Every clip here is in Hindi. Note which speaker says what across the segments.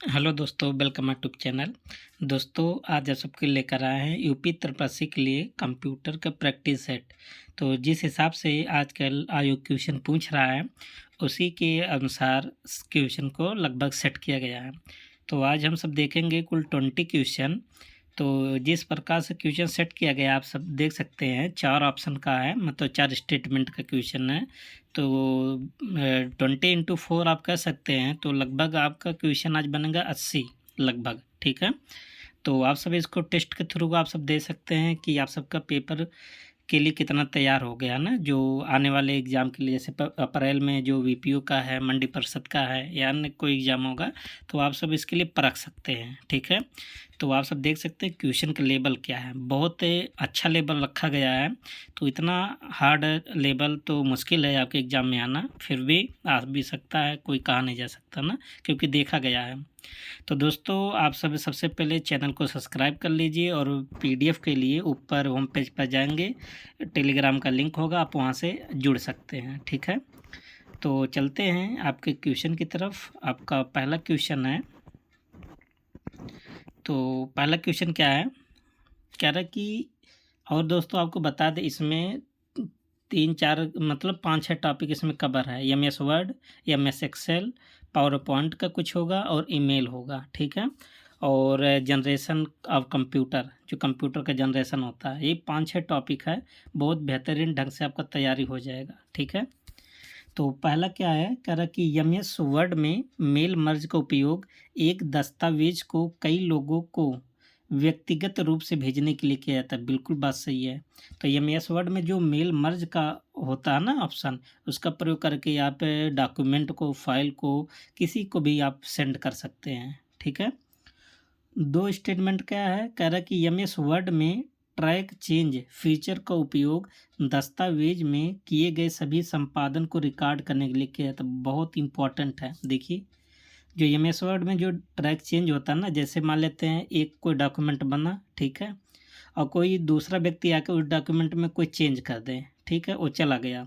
Speaker 1: हेलो दोस्तों, वेलकम माय यूट्यूब चैनल। दोस्तों, आज आप सबके लेकर आए हैं यूपी त्रिपासी के लिए कंप्यूटर का प्रैक्टिस सेट। तो जिस हिसाब से आजकल आयोग क्वेश्चन पूछ रहा है, उसी के अनुसार क्वेश्चन को लगभग सेट किया गया है। तो आज हम सब देखेंगे कुल 20 क्वेश्चन। तो जिस प्रकार से क्वेश्चन सेट किया गया आप सब देख सकते हैं, 4 ऑप्शन का है, मतलब 4 स्टेटमेंट का क्वेश्चन है। तो 20 × 4 आप कह सकते हैं, तो लगभग आपका क्वेश्चन आज बनेगा 80 लगभग। ठीक है, तो आप सब इसको टेस्ट के थ्रू आप सब दे सकते हैं कि आप सबका पेपर के लिए कितना तैयार हो गया ना, जो आने वाले एग्ज़ाम के लिए। जैसे अप्रैल में जो वीपीओ का है, मंडी परिषद का है या अन्य कोई एग्ज़ाम होगा, तो आप सब इसके लिए परख सकते हैं। ठीक है, तो आप सब देख सकते हैं क्वेश्चन का लेवल क्या है, बहुत अच्छा लेवल रखा गया है। तो इतना हार्ड लेवल तो मुश्किल है आपके एग्ज़ाम में आना, फिर भी आ भी सकता है, कोई कहा नहीं जा सकता ना, क्योंकि देखा गया है। तो दोस्तों, आप सब सबसे पहले चैनल को सब्सक्राइब कर लीजिए और पीडीएफ के लिए ऊपर होम पेज पर जाएंगे, टेलीग्राम का लिंक होगा, आप वहां से जुड़ सकते हैं। ठीक है, तो चलते हैं आपके क्वेश्चन की तरफ। आपका पहला क्वेश्चन है, तो पहला क्वेश्चन क्या है, कह रहा है कि, और दोस्तों आपको बता दें, इसमें 3-4 मतलब 5-6 टॉपिक इसमें कवर है। MS Word, MS Excel, PowerPoint का कुछ होगा और ईमेल होगा। ठीक है, और जनरेशन ऑफ कंप्यूटर, जो कंप्यूटर का जनरेशन होता है, ये 5-6 टॉपिक है। बहुत बेहतरीन ढंग से आपका तैयारी हो जाएगा। ठीक है, तो पहला क्या है, कह रहा कि एमएस वर्ड में मेल मर्ज का उपयोग एक दस्तावेज को कई लोगों को व्यक्तिगत रूप से भेजने के लिए किया जाता है। बिल्कुल बात सही है। तो एमएस वर्ड में जो मेल मर्ज का होता है ना ऑप्शन, उसका प्रयोग करके आप डॉक्यूमेंट को, फाइल को किसी को भी आप सेंड कर सकते हैं। ठीक है, दो स्टेटमेंट क्या है, कह रहा है कि एमएस वर्ड में ट्रैक चेंज फीचर का उपयोग दस्तावेज में किए गए सभी संपादन को रिकॉर्ड करने के लिए किया जाता है। बहुत इंपॉर्टेंट है। देखिए, जो एमएस वर्ड में जो ट्रैक चेंज होता है ना, जैसे मान लेते हैं एक कोई डॉक्यूमेंट बना, ठीक है, और कोई दूसरा व्यक्ति आकर उस डॉक्यूमेंट में कोई चेंज कर दे, ठीक है, वो चला गया।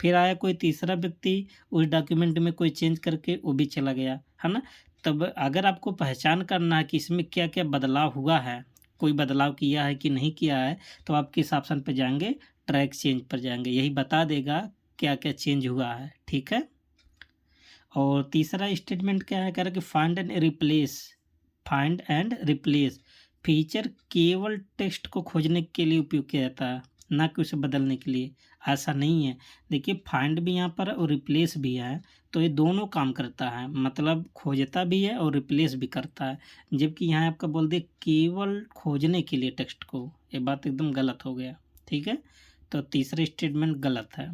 Speaker 1: फिर आया कोई तीसरा व्यक्ति, उस डॉक्यूमेंट में कोई चेंज करके वो भी चला गया, है ना। तब अगर आपको पहचान करना है कि इसमें क्या क्या बदलाव हुआ है, कोई बदलाव किया है कि नहीं किया है, तो आप किस ऑप्शन पर जाएंगे, ट्रैक चेंज पर जाएंगे। यही बता देगा क्या क्या चेंज हुआ है। ठीक है, और तीसरा स्टेटमेंट क्या है, कह रहा है कि फाइंड एंड रिप्लेस फीचर केवल टेक्स्ट को खोजने के लिए उपयोग किया जाता है, ना कि उसे बदलने के लिए। ऐसा नहीं है। देखिए, फाइंड भी यहाँ पर और रिप्लेस भी है, तो ये दोनों काम करता है, मतलब खोजता भी है और रिप्लेस भी करता है। जबकि यहाँ आपका बोल दे केवल खोजने के लिए टेक्स्ट को, ये बात एकदम गलत हो गया। ठीक है, तो तीसरा स्टेटमेंट गलत है।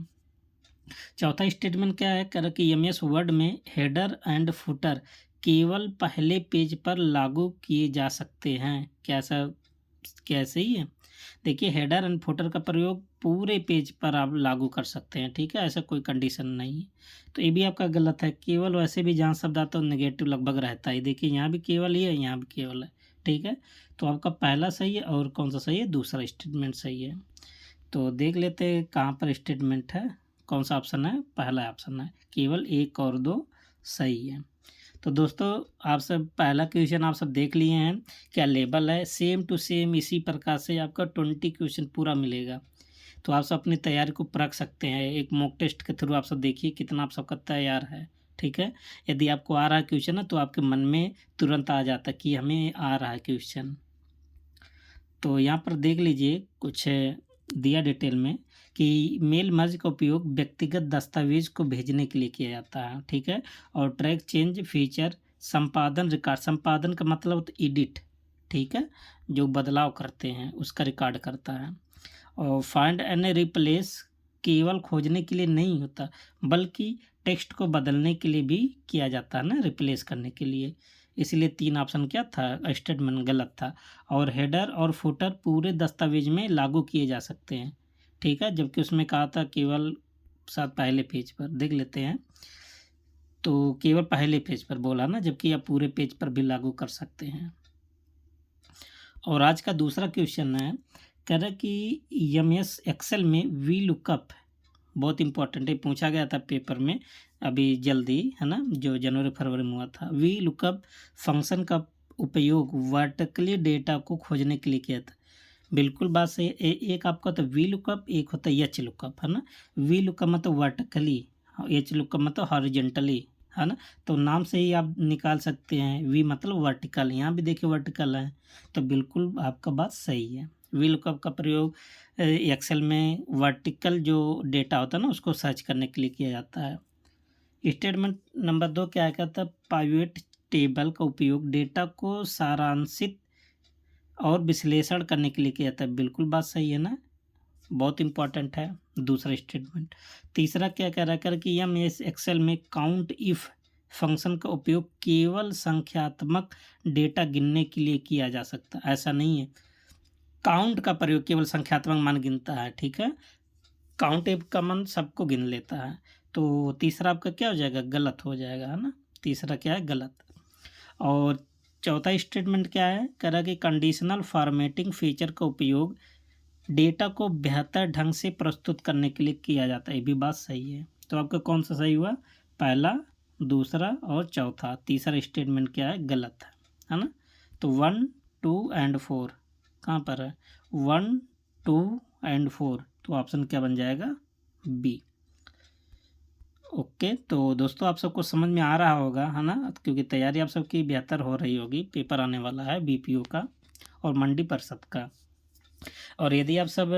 Speaker 1: चौथा स्टेटमेंट क्या है, कह रहा कि एमएस वर्ड में हेडर एंड फुटर केवल पहले पेज पर लागू किए जा सकते हैं। क्या सही है? देखिए, हेडर एंड फुटर का प्रयोग पूरे पेज पर आप लागू कर सकते हैं। ठीक है, ऐसा कोई कंडीशन नहीं है। तो ये भी आपका गलत है। केवल वैसे भी जहाँ शब्द आता है नेगेटिव लगभग रहता है। देखिए, यहाँ भी केवल ही है, यहाँ भी केवल है। ठीक है, तो आपका पहला सही है, और कौन सा सही है, दूसरा स्टेटमेंट सही है। तो देख लेते हैं कहाँ पर स्टेटमेंट है, कौन सा ऑप्शन है, पहला ऑप्शन है। केवल 1 और 2 सही है। तो दोस्तों, आप सब पहला क्वेश्चन आप सब देख लिए हैं, क्या लेवल है। सेम टू सेम इसी प्रकार से आपका 20 क्वेश्चन पूरा मिलेगा। तो आप सब अपनी तैयारी को परख सकते हैं। एक मॉक टेस्ट के थ्रू आप सब देखिए कितना आप सबका तैयार है। ठीक है, यदि आपको आ रहा है क्वेश्चन ना, तो आपके मन में तुरंत आ जाता है कि हमें आ रहा है क्वेश्चन। तो यहाँ पर देख लीजिए, कुछ दिया डिटेल में कि मेल मर्ज का उपयोग व्यक्तिगत दस्तावेज को भेजने के लिए किया जाता है। ठीक है, और ट्रैक चेंज फीचर संपादन रिकॉर्ड, संपादन का मतलब तो एडिट, ठीक है, जो बदलाव करते हैं उसका रिकॉर्ड करता है। और फाइंड एंड रिप्लेस केवल खोजने के लिए नहीं होता, बल्कि टेक्स्ट को बदलने के लिए भी किया जाता है ना, रिप्लेस करने के लिए। इसलिए 3 ऑप्शन क्या था, स्टेटमेंट गलत था। और हेडर और फुटर पूरे दस्तावेज में लागू किए जा सकते हैं। ठीक है, जबकि उसमें कहा था केवल शायद पहले पेज पर। देख लेते हैं, तो केवल पहले पेज पर बोला ना, जबकि आप पूरे पेज पर भी लागू कर सकते हैं। और आज का दूसरा क्वेश्चन है, कह रहा कि एमएस एक्सेल में वी लुकअप बहुत इंपॉर्टेंट है, पूछा गया था पेपर में। अभी जल्दी, है ना, जो जनवरी फरवरी में हुआ था। वी लुकअप फंक्शन का उपयोग वर्टिकली डेटा को खोजने के लिए किया था। बिल्कुल बात सही है। एक आपका तो वी लुकअप, एक होता है एच लुकअप, है ना। वी लुकअप मतलब वर्टिकली, एच लुकअप मतलब हॉरिजेंटली, है ना। तो नाम से ही आप निकाल सकते हैं, वी मतलब वर्टिकल, यहाँ भी देखिए वर्टिकल है, तो बिल्कुल आपका बात सही है। वी लुकअप का प्रयोग एक्सेल में वर्टिकल जो डेटा होता है ना उसको सर्च करने के लिए किया जाता है। स्टेटमेंट नंबर 2 क्या कहता है, पाइवट टेबल का उपयोग डेटा को सारांशित और विश्लेषण करने के लिए किया जाता है। बिल्कुल बात सही है ना, बहुत इंपॉर्टेंट है दूसरा स्टेटमेंट। तीसरा क्या कह रहा है कि एम एस एक्सेल में काउंट इफ फंक्शन का उपयोग केवल संख्यात्मक डेटा गिनने के लिए किया जा सकता है। ऐसा नहीं है, काउंट का प्रयोग केवल संख्यात्मक मान गिनता है, ठीक है। काउंट एप का मान सबको गिन लेता है। तो तीसरा आपका क्या हो जाएगा, गलत हो जाएगा, है ना। तीसरा क्या है, गलत। और चौथा स्टेटमेंट क्या है, कह रहा है कि कंडीशनल फॉर्मेटिंग फीचर का उपयोग डेटा को बेहतर ढंग से प्रस्तुत करने के लिए किया जाता है। ये भी बात सही है। तो आपका कौन सा सही हुआ, पहला, दूसरा और चौथा। तीसरा स्टेटमेंट क्या है, गलत है ना। तो 1 2 एंड 4 कहाँ पर है, 1 2 एंड 4, तो ऑप्शन क्या बन जाएगा, बी। ओके, तो दोस्तों आप सबको समझ में आ रहा होगा, है ना, क्योंकि तैयारी आप सबकी बेहतर हो रही होगी। पेपर आने वाला है बीपीओ का और मंडी परिषद का। और यदि आप सब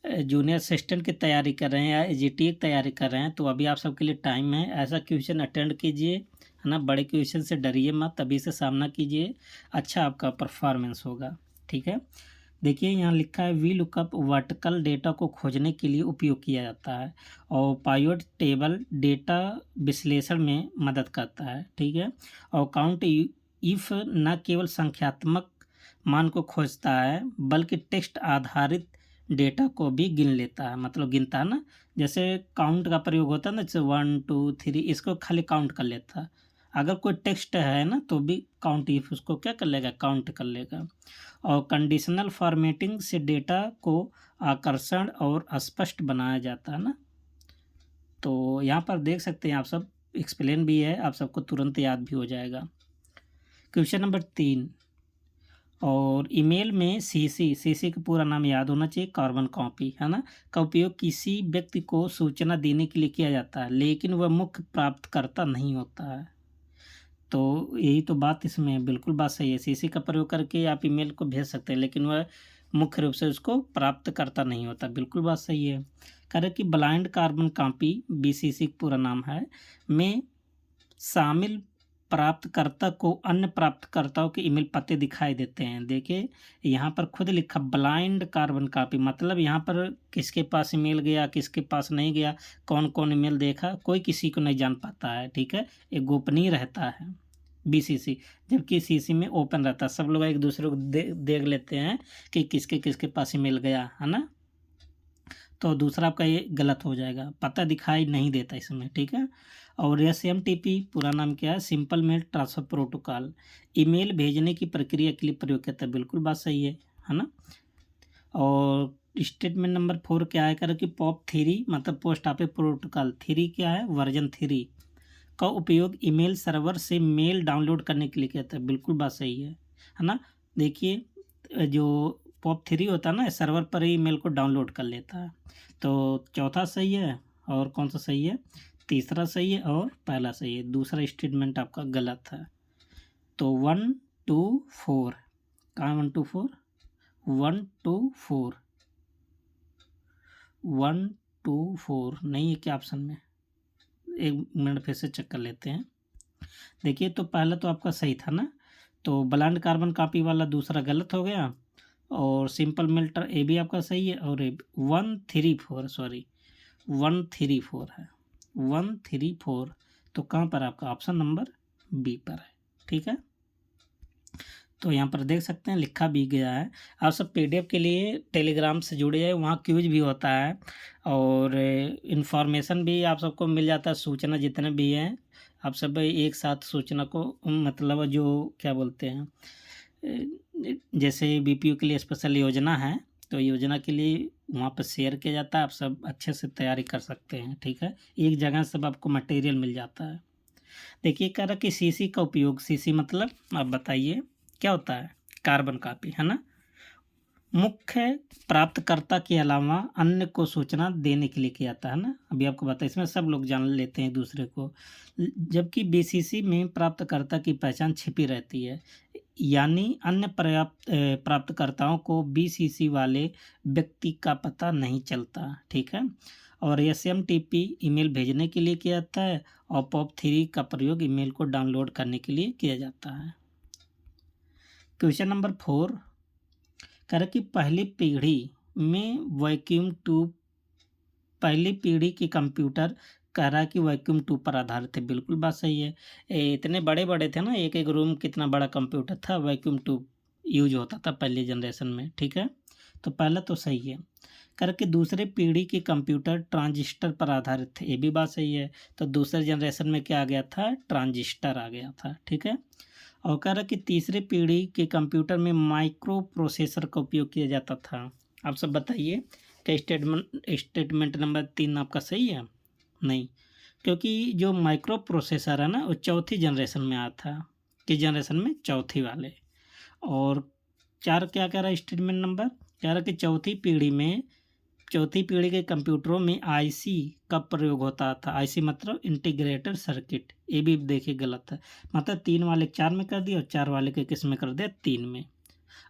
Speaker 1: जूनियर असिस्टेंट की तैयारी कर रहे हैं या जीटी की तैयारी कर रहे हैं तो अभी आप सबके लिए टाइम है। ऐसा क्वेश्चन अटेंड कीजिए, है ना, बड़े क्वेश्चन से डरिए मत, अभी से सामना कीजिए, अच्छा आपका परफॉर्मेंस होगा, ठीक है। देखिए यहाँ लिखा है वी लुकअप वर्टिकल डेटा को खोजने के लिए उपयोग किया जाता है और पाइवट टेबल डेटा विश्लेषण में मदद करता है, ठीक है। और काउंट इफ न केवल संख्यात्मक मान को खोजता है बल्कि टेक्स्ट आधारित डेटा को भी गिन लेता है, मतलब गिनता है ना। जैसे काउंट का प्रयोग होता है ना, जैसे 1 2 3, इसको खाली काउंट कर लेता है। अगर कोई टेक्स्ट है ना तो भी काउंट इफ उसको क्या कर लेगा, काउंट कर लेगा। और कंडीशनल फॉर्मेटिंग से डेटा को आकर्षण और स्पष्ट बनाया जाता है ना। तो यहाँ पर देख सकते हैं आप सब, एक्सप्लेन भी है, आप सबको तुरंत याद भी हो जाएगा। क्वेश्चन नंबर 3, और ईमेल में सीसी का पूरा नाम याद होना चाहिए, कार्बन कॉपी, है ना, का उपयोग किसी व्यक्ति को सूचना देने के लिए किया जाता है लेकिन वह मुख्य प्राप्तकर्ता नहीं होता है। तो यही तो बात इसमें बिल्कुल बात सही है, सीसी का प्रयोग करके आप ईमेल को भेज सकते हैं लेकिन वह मुख्य रूप से उसको प्राप्त करता नहीं होता, बिल्कुल बात सही है। कह रहे कि ब्लाइंड कार्बन कॉपी, बीसीसी का पूरा नाम है, में शामिल प्राप्तकर्ता को अन्य प्राप्तकर्ताओं के ईमेल पते दिखाई देते हैं। देखिए यहाँ पर खुद लिखा ब्लाइंड कार्बन कॉपी, मतलब यहाँ पर किसके पास ईमेल गया किसके पास नहीं गया, कौन कौन ईमेल देखा, कोई किसी को नहीं जान पाता है, ठीक है। ये गोपनीय रहता है बीसीसी, जबकि सीसी में ओपन रहता है, सब लोग एक दूसरे को देख लेते हैं कि किसके किसके पास ईमेल गया, है ना। तो दूसरा आपका ये गलत हो जाएगा, पता दिखाई नहीं देता इसमें, ठीक है। और एसएमटीपी पूरा नाम क्या है, simple mail transfer protocol, email भेजने की प्रक्रिया के लिए प्रयोग करता है, बिल्कुल बात सही है ना। और स्टेटमेंट नंबर 4 क्या है, कर कि POP3 मतलब पोस्ट ऑफिस प्रोटोकॉल 3 क्या है, वर्जन 3 का उपयोग ईमेल सर्वर से मेल डाउनलोड करने के लिए किया जाता है, बिल्कुल बात सही है ना। देखिए जो POP3 होता है ना, सर्वर पर ही ईमेल को डाउनलोड कर लेता है। तो चौथा सही है, और कौन सा सही है, तीसरा सही है और पहला सही है, दूसरा स्टेटमेंट आपका गलत है। तो 1 2 4 कहाँ, 1 2 4 1 2 4 1 2 4 नहीं है क्या ऑप्शन में, एक मिनट फिर से चेक कर लेते हैं। देखिए तो पहला तो आपका सही था ना, तो ब्लाइंड कार्बन कॉपी वाला दूसरा गलत हो गया, और सिंपल मिल्टर ए भी आपका सही है, और 1 3 4 सॉरी 1 3 4 है, 1 3 4, तो कहाँ पर आपका ऑप्शन नंबर बी पर है, ठीक है। तो यहाँ पर देख सकते हैं लिखा भी गया है। आप सब पीडीएफ के लिए टेलीग्राम से जुड़े हैं, वहाँ क्यूज भी होता है और इन्फॉर्मेशन भी आप सबको मिल जाता है, सूचना जितने भी हैं आप सब एक साथ सूचना को, मतलब जो क्या बोलते हैं, जैसे बीपीओ के लिए स्पेशल योजना है तो योजना के लिए वहाँ पर शेयर किया जाता है, आप सब अच्छे से तैयारी कर सकते हैं, ठीक है। एक जगह सब आपको मटेरियल मिल जाता है। देखिए कह रहा कि सीसी का उपयोग, सीसी मतलब आप बताइए क्या होता है? कार्बन कॉपी, है ना। मुख्य प्राप्तकर्ता के अलावा अन्य को सूचना देने के लिए किया जाता है ना। अभी आपको बताया, इसमें सब लोग जान लेते हैं एक दूसरे को। जबकि बीसीसी में प्राप्तकर्ता की पहचान छिपी रहती है, यानी अन्य प्राप्तकर्ताओं को बीसीसी वाले व्यक्ति का पता नहीं चलता, ठीक है। और एसएमटीपी ईमेल भेजने के लिए किया जाता है, और पॉप3 का प्रयोग ईमेल को डाउनलोड करने के लिए किया जाता है। क्वेश्चन नंबर 4 कह रहा कि पहली पीढ़ी में वैक्यूम ट्यूब, पहली पीढ़ी के कंप्यूटर कह रहा है कि वैक्यूम ट्यूब पर आधारित थे। बिल्कुल बात सही है। इतने बड़े बड़े थे ना, एक एक रूम कितना बड़ा कंप्यूटर था, वैक्यूम ट्यूब यूज होता था पहले जनरेशन में, ठीक है। तो पहला तो सही है। कह रहा कि दूसरे पीढ़ी के कंप्यूटर ट्रांजिस्टर पर आधारित थे, ये भी बात सही है। तो दूसरे जनरेशन में क्या आ गया था? ट्रांजिस्टर आ गया था, ठीक है। और कह रहा कि तीसरी पीढ़ी के कंप्यूटर में माइक्रो प्रोसेसर का उपयोग किया जाता था। आप सब बताइए क्या स्टेटमेंट नंबर 3 आपका सही है? नहीं, क्योंकि जो माइक्रो प्रोसेसर है ना वो चौथी जनरेशन में आया था। किस जनरेशन में? चौथी वाले। और 4 क्या कह रहा है स्टेटमेंट नंबर? कह रहा कि चौथी पीढ़ी के कंप्यूटरों में आईसी का प्रयोग होता था। आईसी मतलब इंटीग्रेटेड सर्किट, ये भी देखिए गलत है। मतलब 3 वाले 4 में कर दिया और 4 वाले के किस में कर दिया? 3 में।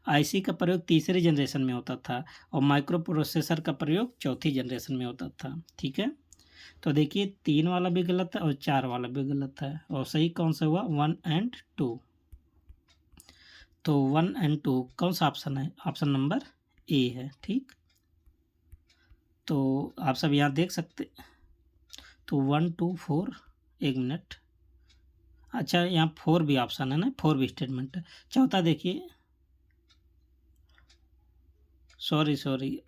Speaker 1: आईसी का प्रयोग तीसरी जनरेशन में होता था और माइक्रो प्रोसेसर का प्रयोग चौथी जनरेशन में होता था, ठीक है। तो देखिए 3 वाला भी गलत है और 4 वाला भी गलत है। और सही कौन सा हुआ? 1 एंड 2। तो 1 एंड 2 कौन सा ऑप्शन है? ऑप्शन नंबर ए है, ठीक। तो आप सब यहाँ देख सकते। तो 1 2 4, एक मिनट। अच्छा यहाँ 4 भी ऑप्शन है ना, 4 भी स्टेटमेंट है। चौथा देखिए, सॉरी।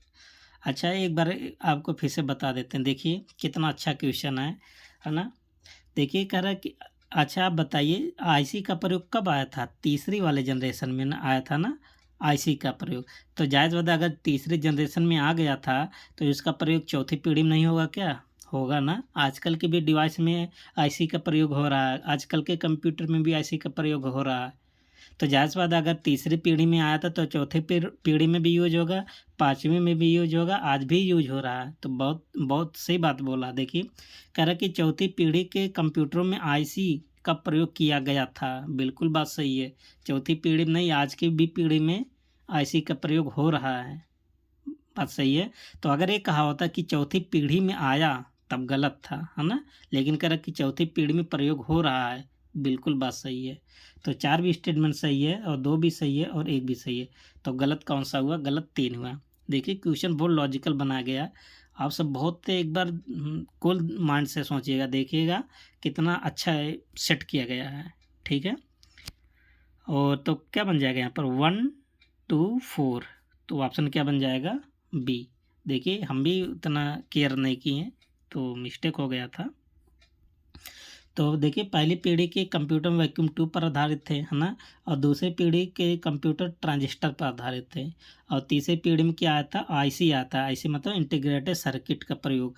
Speaker 1: अच्छा एक बार आपको फिर से बता देते हैं, देखिए कितना अच्छा क्वेश्चन है ना। देखिए कह रहा है कि अच्छा आप बताइए आईसी का प्रयोग कब आया था? तीसरी वाले जनरेशन में ना आया था ना आईसी का प्रयोग। तो जायज़ बात है, अगर तीसरी जनरेशन में आ गया था तो इसका प्रयोग चौथी पीढ़ी में नहीं होगा क्या? होगा ना। आजकल के भी डिवाइस में आईसी का प्रयोग हो रहा है, आजकल के कंप्यूटर में भी आईसी का प्रयोग हो रहा है। तो जायज़ बात है, अगर तीसरी पीढ़ी में आया था तो चौथी पीढ़ी में भी यूज होगा, पाँचवीं में भी यूज होगा, आज भी यूज हो रहा है। तो बहुत बहुत सही बात बोला। देखिए कह रहा कि चौथी पीढ़ी के कंप्यूटरों में आईसी का प्रयोग किया गया था। बिल्कुल बात सही है। चौथी पीढ़ी में नहीं, आज की भी पीढ़ी में आईसी का प्रयोग हो रहा है, बात सही है। तो अगर ये कहा होता कि चौथी पीढ़ी में आया तब गलत था, है ना। लेकिन कह रहा कि चौथी पीढ़ी में प्रयोग हो रहा है, बिल्कुल बात सही है। तो 4 भी स्टेटमेंट सही है और 2 भी सही है और 1 भी सही है। तो गलत कौन सा हुआ? गलत 3 हुआ। देखिए क्वेश्चन बहुत लॉजिकल बनाया गया। आप सब बहुत एक बार कूल माइंड से सोचिएगा, देखिएगा कितना अच्छा है, सेट किया गया है, ठीक है। और तो क्या बन जाएगा यहाँ पर? 1 2 4। तो ऑप्शन क्या बन जाएगा? बी। देखिए हम भी उतना केयर नहीं किए हैं तो मिस्टेक हो गया था। तो देखिए पहली पीढ़ी के कंप्यूटर वैक्यूम ट्यूब पर आधारित थे, है ना। और दूसरी पीढ़ी के कंप्यूटर ट्रांजिस्टर पर आधारित थे। और तीसरी पीढ़ी में क्या आया था? आईसी आता है। आईसी मतलब इंटीग्रेटेड सर्किट का प्रयोग।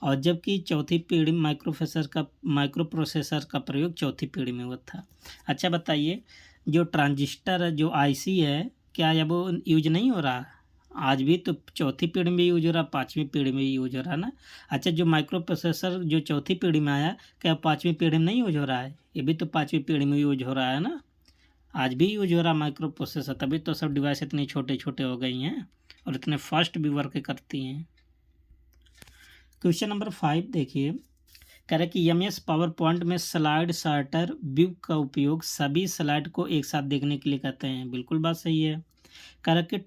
Speaker 1: और जबकि चौथी पीढ़ी में माइक्रो प्रोसेसर का प्रयोग चौथी पीढ़ी में हुआ था। अच्छा बताइए जो ट्रांजिस्टर है, जो आईसी है, क्या अब वो यूज नहीं हो रहा? आज भी तो चौथी पीढ़ी में भी यूज हो रहा, पाँचवीं पीढ़ी में भी यूज हो रहा है ना। अच्छा जो माइक्रो प्रोसेसर जो चौथी पीढ़ी में आया, क्या पाँचवीं पीढ़ी में नहीं यूज हो रहा है? ये भी तो पाँचवीं पीढ़ी में यूज हो रहा है ना। आज भी यूज हो रहा है माइक्रो प्रोसेसर, तभी तो सब डिवाइस इतनी छोटे छोटे हो गई हैं और इतने फास्ट भी वर्क करती हैं। क्वेश्चन नंबर 5 देखिए, कह रहा है कि एमएस पावर पॉइंट में स्लाइड शार्टर व्यू का उपयोग सभी स्लाइड को एक साथ देखने के लिए कहते हैं। बिल्कुल बात सही है। कह रहा है कि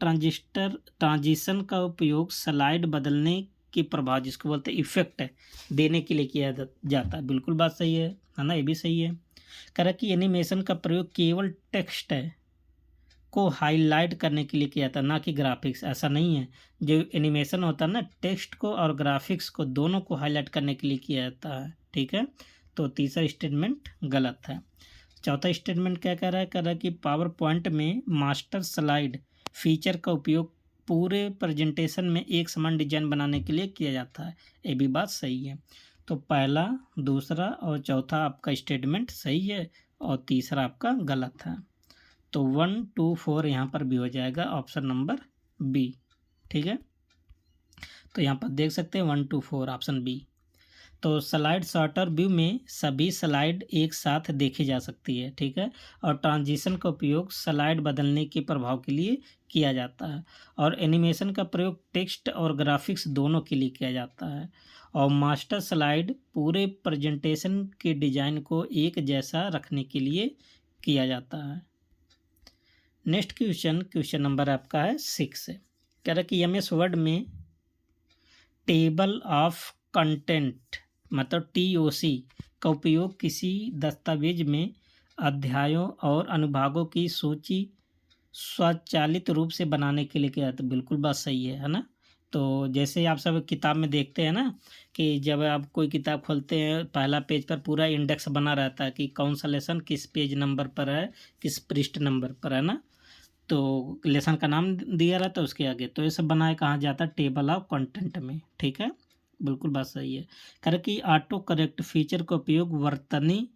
Speaker 1: ट्रांजिशन का उपयोग स्लाइड बदलने के प्रभाव, जिसको बोलते हैं इफेक्ट है, देने के लिए किया जाता है। बिल्कुल बात सही है ना, ये भी सही है। कह रहा है कि एनिमेशन का प्रयोग केवल टेक्स्ट को हाईलाइट करने के लिए किया जाता है, ना कि ग्राफिक्स। ऐसा नहीं है, जो एनिमेशन होता है ना, टेक्स्ट को और ग्राफिक्स को दोनों को हाईलाइट करने के लिए किया जाता है, ठीक है। तो तीसरा स्टेटमेंट गलत है। चौथा स्टेटमेंट क्या कह रहा है? कह रहा है कि पावर पॉइंट में मास्टर स्लाइड फीचर का उपयोग पूरे प्रेजेंटेशन में एक समान डिजाइन बनाने के लिए किया जाता है। ये भी बात सही है। तो पहला, दूसरा और चौथा आपका स्टेटमेंट सही है और तीसरा आपका गलत है। तो 1, 2, 4 यहाँ पर भी हो जाएगा ऑप्शन नंबर बी। ठीक है, तो यहाँ पर देख सकते हैं 1, 2, 4 ऑप्शन बी। तो स्लाइड शॉर्टर व्यू में सभी स्लाइड एक साथ देखी जा सकती है। ठीक है, और ट्रांजिशन का उपयोग स्लाइड बदलने के प्रभाव के लिए किया जाता है, और एनिमेशन का प्रयोग टेक्स्ट और ग्राफिक्स दोनों के लिए किया जाता है, और मास्टर स्लाइड पूरे प्रेजेंटेशन के डिजाइन को एक जैसा रखने के लिए किया जाता है। नेक्स्ट क्वेश्चन नंबर आपका है 6 है। कह रहा है कि MS वर्ड में टेबल ऑफ कंटेंट मतलब TOC का उपयोग किसी दस्तावेज में अध्यायों और अनुभागों की सूची स्वचालित रूप से बनाने के लिए किया जाता है। बिल्कुल बात सही है ना। तो जैसे आप सब किताब में देखते हैं ना कि जब आप कोई किताब खोलते हैं, पहला पेज पर पूरा इंडेक्स बना रहता है कि कौन सा लेसन किस पेज नंबर पर है, किस पृष्ठ नंबर पर है ना। तो लेसन का नाम दिया रहता है उसके आगे। तो ये सब बनाया कहाँ जाता है? टेबल ऑफ कंटेंट में। ठीक है, बिल्कुल बात सही है। कह कि ऑटो करेक्ट फीचर का उपयोग वर्तनी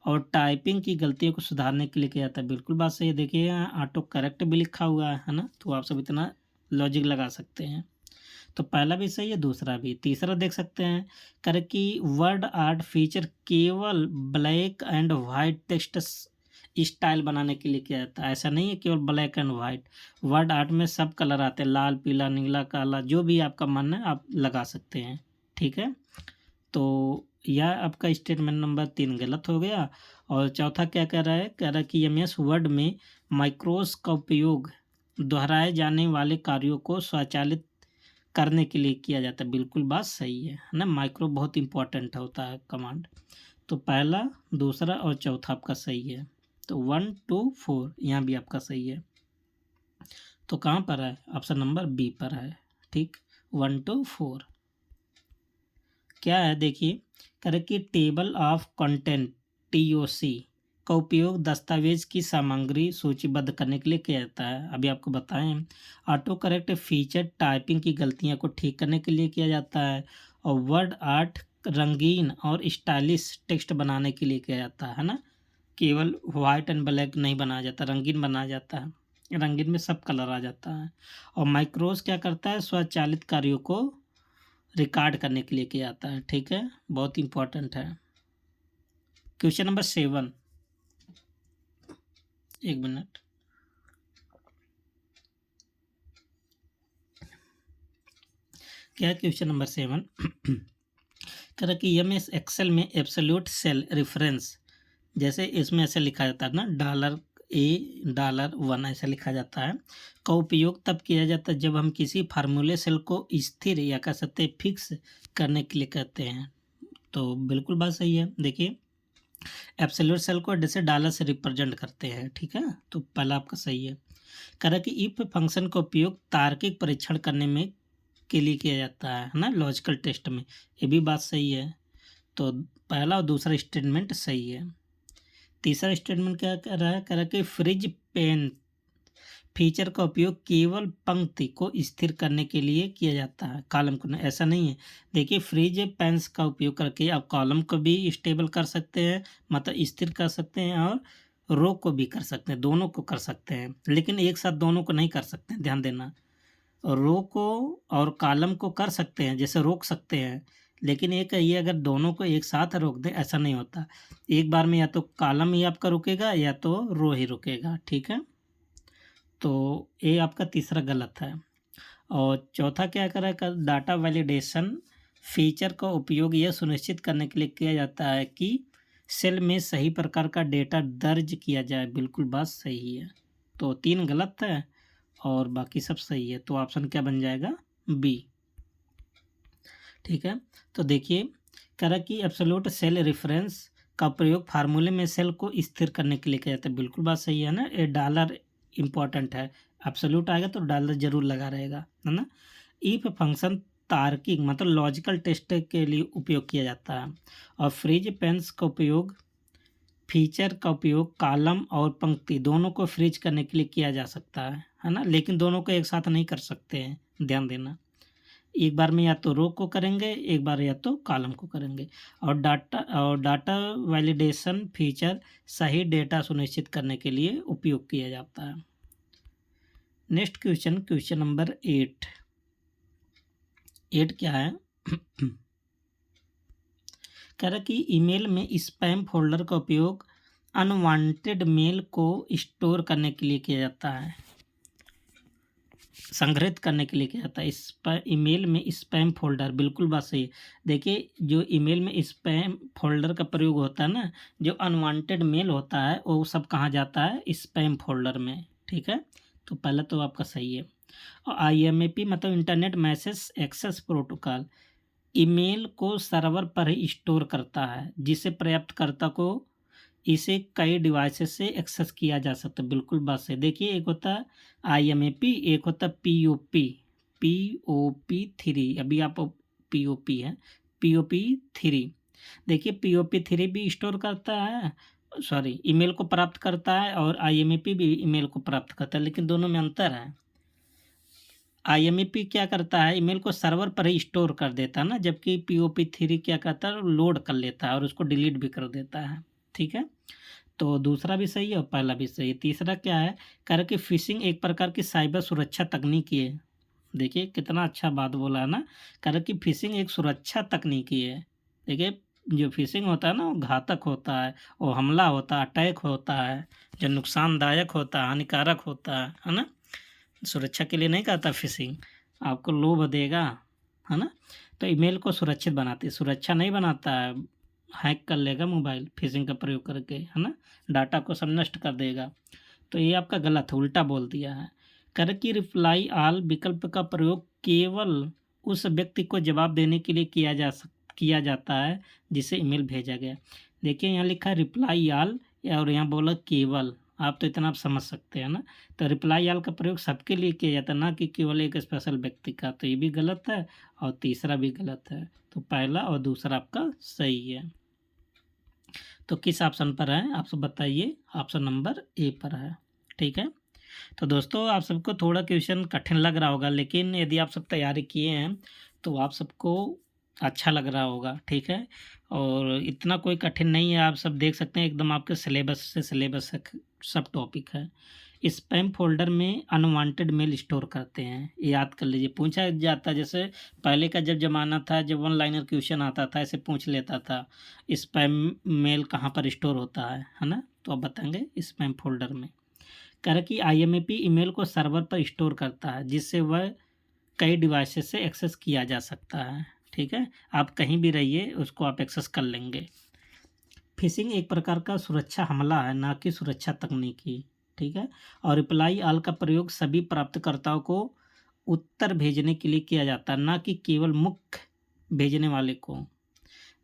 Speaker 1: और टाइपिंग की गलतियों को सुधारने के लिए किया जाता है। बिल्कुल बात सही है। देखिए यहाँ ऑटो करेक्ट भी लिखा हुआ है ना, तो आप सब इतना लॉजिक लगा सकते हैं। तो पहला भी सही है, दूसरा भी। तीसरा देख सकते हैं, कह कि वर्ड आर्ट फीचर केवल black and white text style बनाने के लिए किया जाता है। ऐसा नहीं है केवल black and white, word art में सब कलर आते हैं, लाल, पीला, नीला, काला, जो भी आपका मन है आप लगा सकते हैं। ठीक है, तो यह आपका स्टेटमेंट नंबर 3 गलत हो गया। और चौथा क्या कह रहा है? कह रहा है कि MS वर्ड में माइक्रोस का उपयोग दोहराए जाने वाले कार्यों को स्वचालित करने के लिए किया जाता है। बिल्कुल बात सही है ना, माइक्रो बहुत इंपॉर्टेंट होता है कमांड। तो पहला, दूसरा और चौथा आपका सही है। तो 1, 2, 4 यहाँ भी आपका सही है। तो कहाँ पर है? ऑप्शन नंबर बी पर है। ठीक, 1, 2, 4 क्या है? देखिए, करें कि टेबल ऑफ कंटेंट TOC का उपयोग दस्तावेज की सामग्री सूचीबद्ध करने के लिए किया जाता है। अभी आपको बताएं, ऑटो करेक्ट फीचर टाइपिंग की गलतियां को ठीक करने के लिए किया जाता है, और वर्ड आर्ट रंगीन और स्टाइलिश टेक्स्ट बनाने के लिए किया जाता है ना। केवल वाइट एंड ब्लैक नहीं बनाया जाता, रंगीन बनाया जाता है, रंगीन में सब कलर आ जाता है। और माइक्रोस क्या करता है? स्वचालित कार्यों को रिकॉर्ड करने के लिए किया जाता है। ठीक है, बहुत इंपॉर्टेंट है। क्वेश्चन नंबर 7, एक मिनट। क्या है क्वेश्चन नंबर 7? कह रहा कि MS एक्सेल में एब्सोल्यूट सेल रेफरेंस, जैसे इसमें ऐसे लिखा जाता है ना, $A, $1 ऐसा लिखा जाता है, का उपयोग तब किया जाता है जब हम किसी फार्मूले सेल को स्थिर या कह सकते हैं फिक्स करने के लिए कहते हैं। तो बिल्कुल बात सही है। देखिए, एब्सोल्यूट सेल को जैसे डॉलर से रिप्रेजेंट करते हैं। ठीक है, तो पहला आपका सही है। कह रहा कि इफ फंक्शन का उपयोग तार्किक परीक्षण करने में के लिए किया जाता है ना, लॉजिकल टेस्ट में। ये भी बात सही है। तो पहला और दूसरा स्टेटमेंट सही है। तीसरा स्टेटमेंट क्या कह रहा है? कह रहा है कि फ्रिज पेन फीचर का उपयोग केवल पंक्ति को स्थिर करने के लिए किया जाता है, कॉलम को नहीं। ऐसा नहीं है। देखिए, फ्रिज पेन्स का उपयोग करके आप कॉलम को भी स्टेबल कर सकते हैं, मतलब स्थिर कर सकते हैं, और रो को भी कर सकते हैं, दोनों को कर सकते हैं, लेकिन एक साथ दोनों को नहीं कर सकते, ध्यान देना। रो को और कॉलम को कर सकते हैं, जैसे रोक सकते हैं, लेकिन एक ये अगर दोनों को एक साथ रोक दें, ऐसा नहीं होता। एक बार में या तो कॉलम ही आपका रुकेगा या तो रो ही रुकेगा। ठीक है, तो ये आपका तीसरा गलत है। और चौथा क्या करेगा? डाटा वैलिडेशन फीचर का उपयोग यह सुनिश्चित करने के लिए किया जाता है कि सेल में सही प्रकार का डेटा दर्ज किया जाए। बिल्कुल बात सही है। तो 3 गलत है और बाकी सब सही है। तो ऑप्शन क्या बन जाएगा? बी। ठीक है, तो देखिए, कह रहा कि एब्सोल्यूट सेल रेफरेंस का प्रयोग फार्मूले में सेल को स्थिर करने के लिए किया जाता है। बिल्कुल बात सही है ना। ये डॉलर इम्पॉर्टेंट है, एब्सोल्यूट आएगा तो डॉलर जरूर लगा रहेगा, है ना। इफ फंक्शन तार्किक मतलब लॉजिकल टेस्ट के लिए उपयोग किया जाता है, और फ्रीज पेंस का उपयोग फीचर का उपयोग कॉलम और पंक्ति दोनों को फ्रीज करने के लिए किया जा सकता है है ना, लेकिन दोनों को एक साथ नहीं कर सकते हैं, ध्यान देना। एक बार में या तो रो को करेंगे, एक बार या तो कॉलम को करेंगे। और डाटा वैलिडेशन फीचर सही डेटा सुनिश्चित करने के लिए उपयोग किया जाता है। नेक्स्ट क्वेश्चन, क्वेश्चन नंबर 8 क्या है? कह रहा कि ईमेल में स्पैम फोल्डर का उपयोग अनवांटेड मेल को स्टोर करने के लिए किया जाता है, संग्रहित करने के लिए किया जाता है। ईमेल में स्पैम फोल्डर, बिल्कुल बात सही है। देखिए, जो ईमेल में स्पैम फोल्डर का प्रयोग होता है ना, जो अनवांटेड मेल होता है वो सब कहाँ जाता है? स्पैम फोल्डर में, ठीक है। तो पहला तो आपका सही है। और IMAP मतलब internet message access protocol email को सर्वर पर ही स्टोर करता है, जिसे प्राप्तकर्ता को इसे कई डिवाइसेस से एक्सेस किया जा सकता है, बिल्कुल बात सही। देखिए, एक होता है IMAP, एक होता है POP3। अभी आप POP है, POP3। देखिए, POP3 भी स्टोर करता है, सॉरी, ईमेल को प्राप्त करता है, और IMAP भी ईमेल को प्राप्त करता है, लेकिन दोनों में अंतर है। IMAP क्या करता है? ईमेल को सर्वर पर ही स्टोर कर देता है ना, जबकि POP3 क्या करता है? लोड कर लेता है और उसको डिलीट भी कर देता है, ठीक है। तो दूसरा भी सही है और पहला भी सही है। तीसरा क्या है? कह रहा कि फिशिंग एक प्रकार की साइबर सुरक्षा तकनीकी है। देखिए, कितना अच्छा बात बोला है ना। कह रहा कि फिशिंग एक सुरक्षा तकनीकी है। देखिए, जो फिशिंग होता है ना, वो घातक होता है, वो हमला होता है, अटैक होता है, जो नुकसानदायक होता है, हानिकारक होता है ना। सुरक्षा के लिए नहीं करता फिशिंग, आपको लोभ देगा, है ना। तो ईमेल को सुरक्षित बनाती है, सुरक्षा नहीं बनाता है, हैक कर लेगा मोबाइल फिशिंग का प्रयोग करके, है ना, डाटा को सब नष्ट कर देगा। तो ये आपका गलत है, उल्टा बोल दिया है। कर की रिप्लाई ऑल विकल्प का प्रयोग केवल उस व्यक्ति को जवाब देने के लिए किया जाता है जिसे ईमेल भेजा गया। देखिए, यहाँ लिखा है रिप्लाई ऑल और यहाँ बोला केवल, आप तो इतना आप समझ सकते हैं ना। तो रिप्लाई ऑल का प्रयोग सबके लिए किया जाता है, ना कि केवल एक स्पेशल व्यक्ति का। तो ये भी गलत है और तीसरा भी गलत है। तो पहला और दूसरा आपका सही है। तो किस ऑप्शन पर है आप सब बताइए? ऑप्शन नंबर ए पर है, ठीक है। तो दोस्तों, आप सबको थोड़ा क्वेश्चन कठिन लग रहा होगा, लेकिन यदि आप सब तैयारी किए हैं तो आप सबको अच्छा लग रहा होगा, ठीक है। और इतना कोई कठिन नहीं है, आप सब देख सकते हैं, एकदम आपके सिलेबस से सब टॉपिक है। स्पैम फ़ोल्डर में अनवांटेड मेल स्टोर करते हैं, ये याद कर लीजिए। पूछा जाता है, जैसे पहले का जब ज़माना था, जब वन लाइनर क्वेश्चन आता था, ऐसे पूछ लेता था, स्पैम मेल कहाँ पर स्टोर होता है ना? तो आप बताएँगे स्पैम फ़ोल्डर में। कह रहा कि IMAP ईमेल को सर्वर पर स्टोर करता है, जिससे वह कई डिवाइसेस से एक्सेस किया जा सकता है, ठीक है। आप कहीं भी रहिए, उसको आप एक्सेस कर लेंगे। फिशिंग एक प्रकार का सुरक्षा हमला है, ना कि सुरक्षा तकनीकी, ठीक है। और रिप्लाई ऑल का प्रयोग सभी प्राप्तकर्ताओं को उत्तर भेजने के लिए किया जाता है, ना कि केवल मुख्य भेजने वाले को।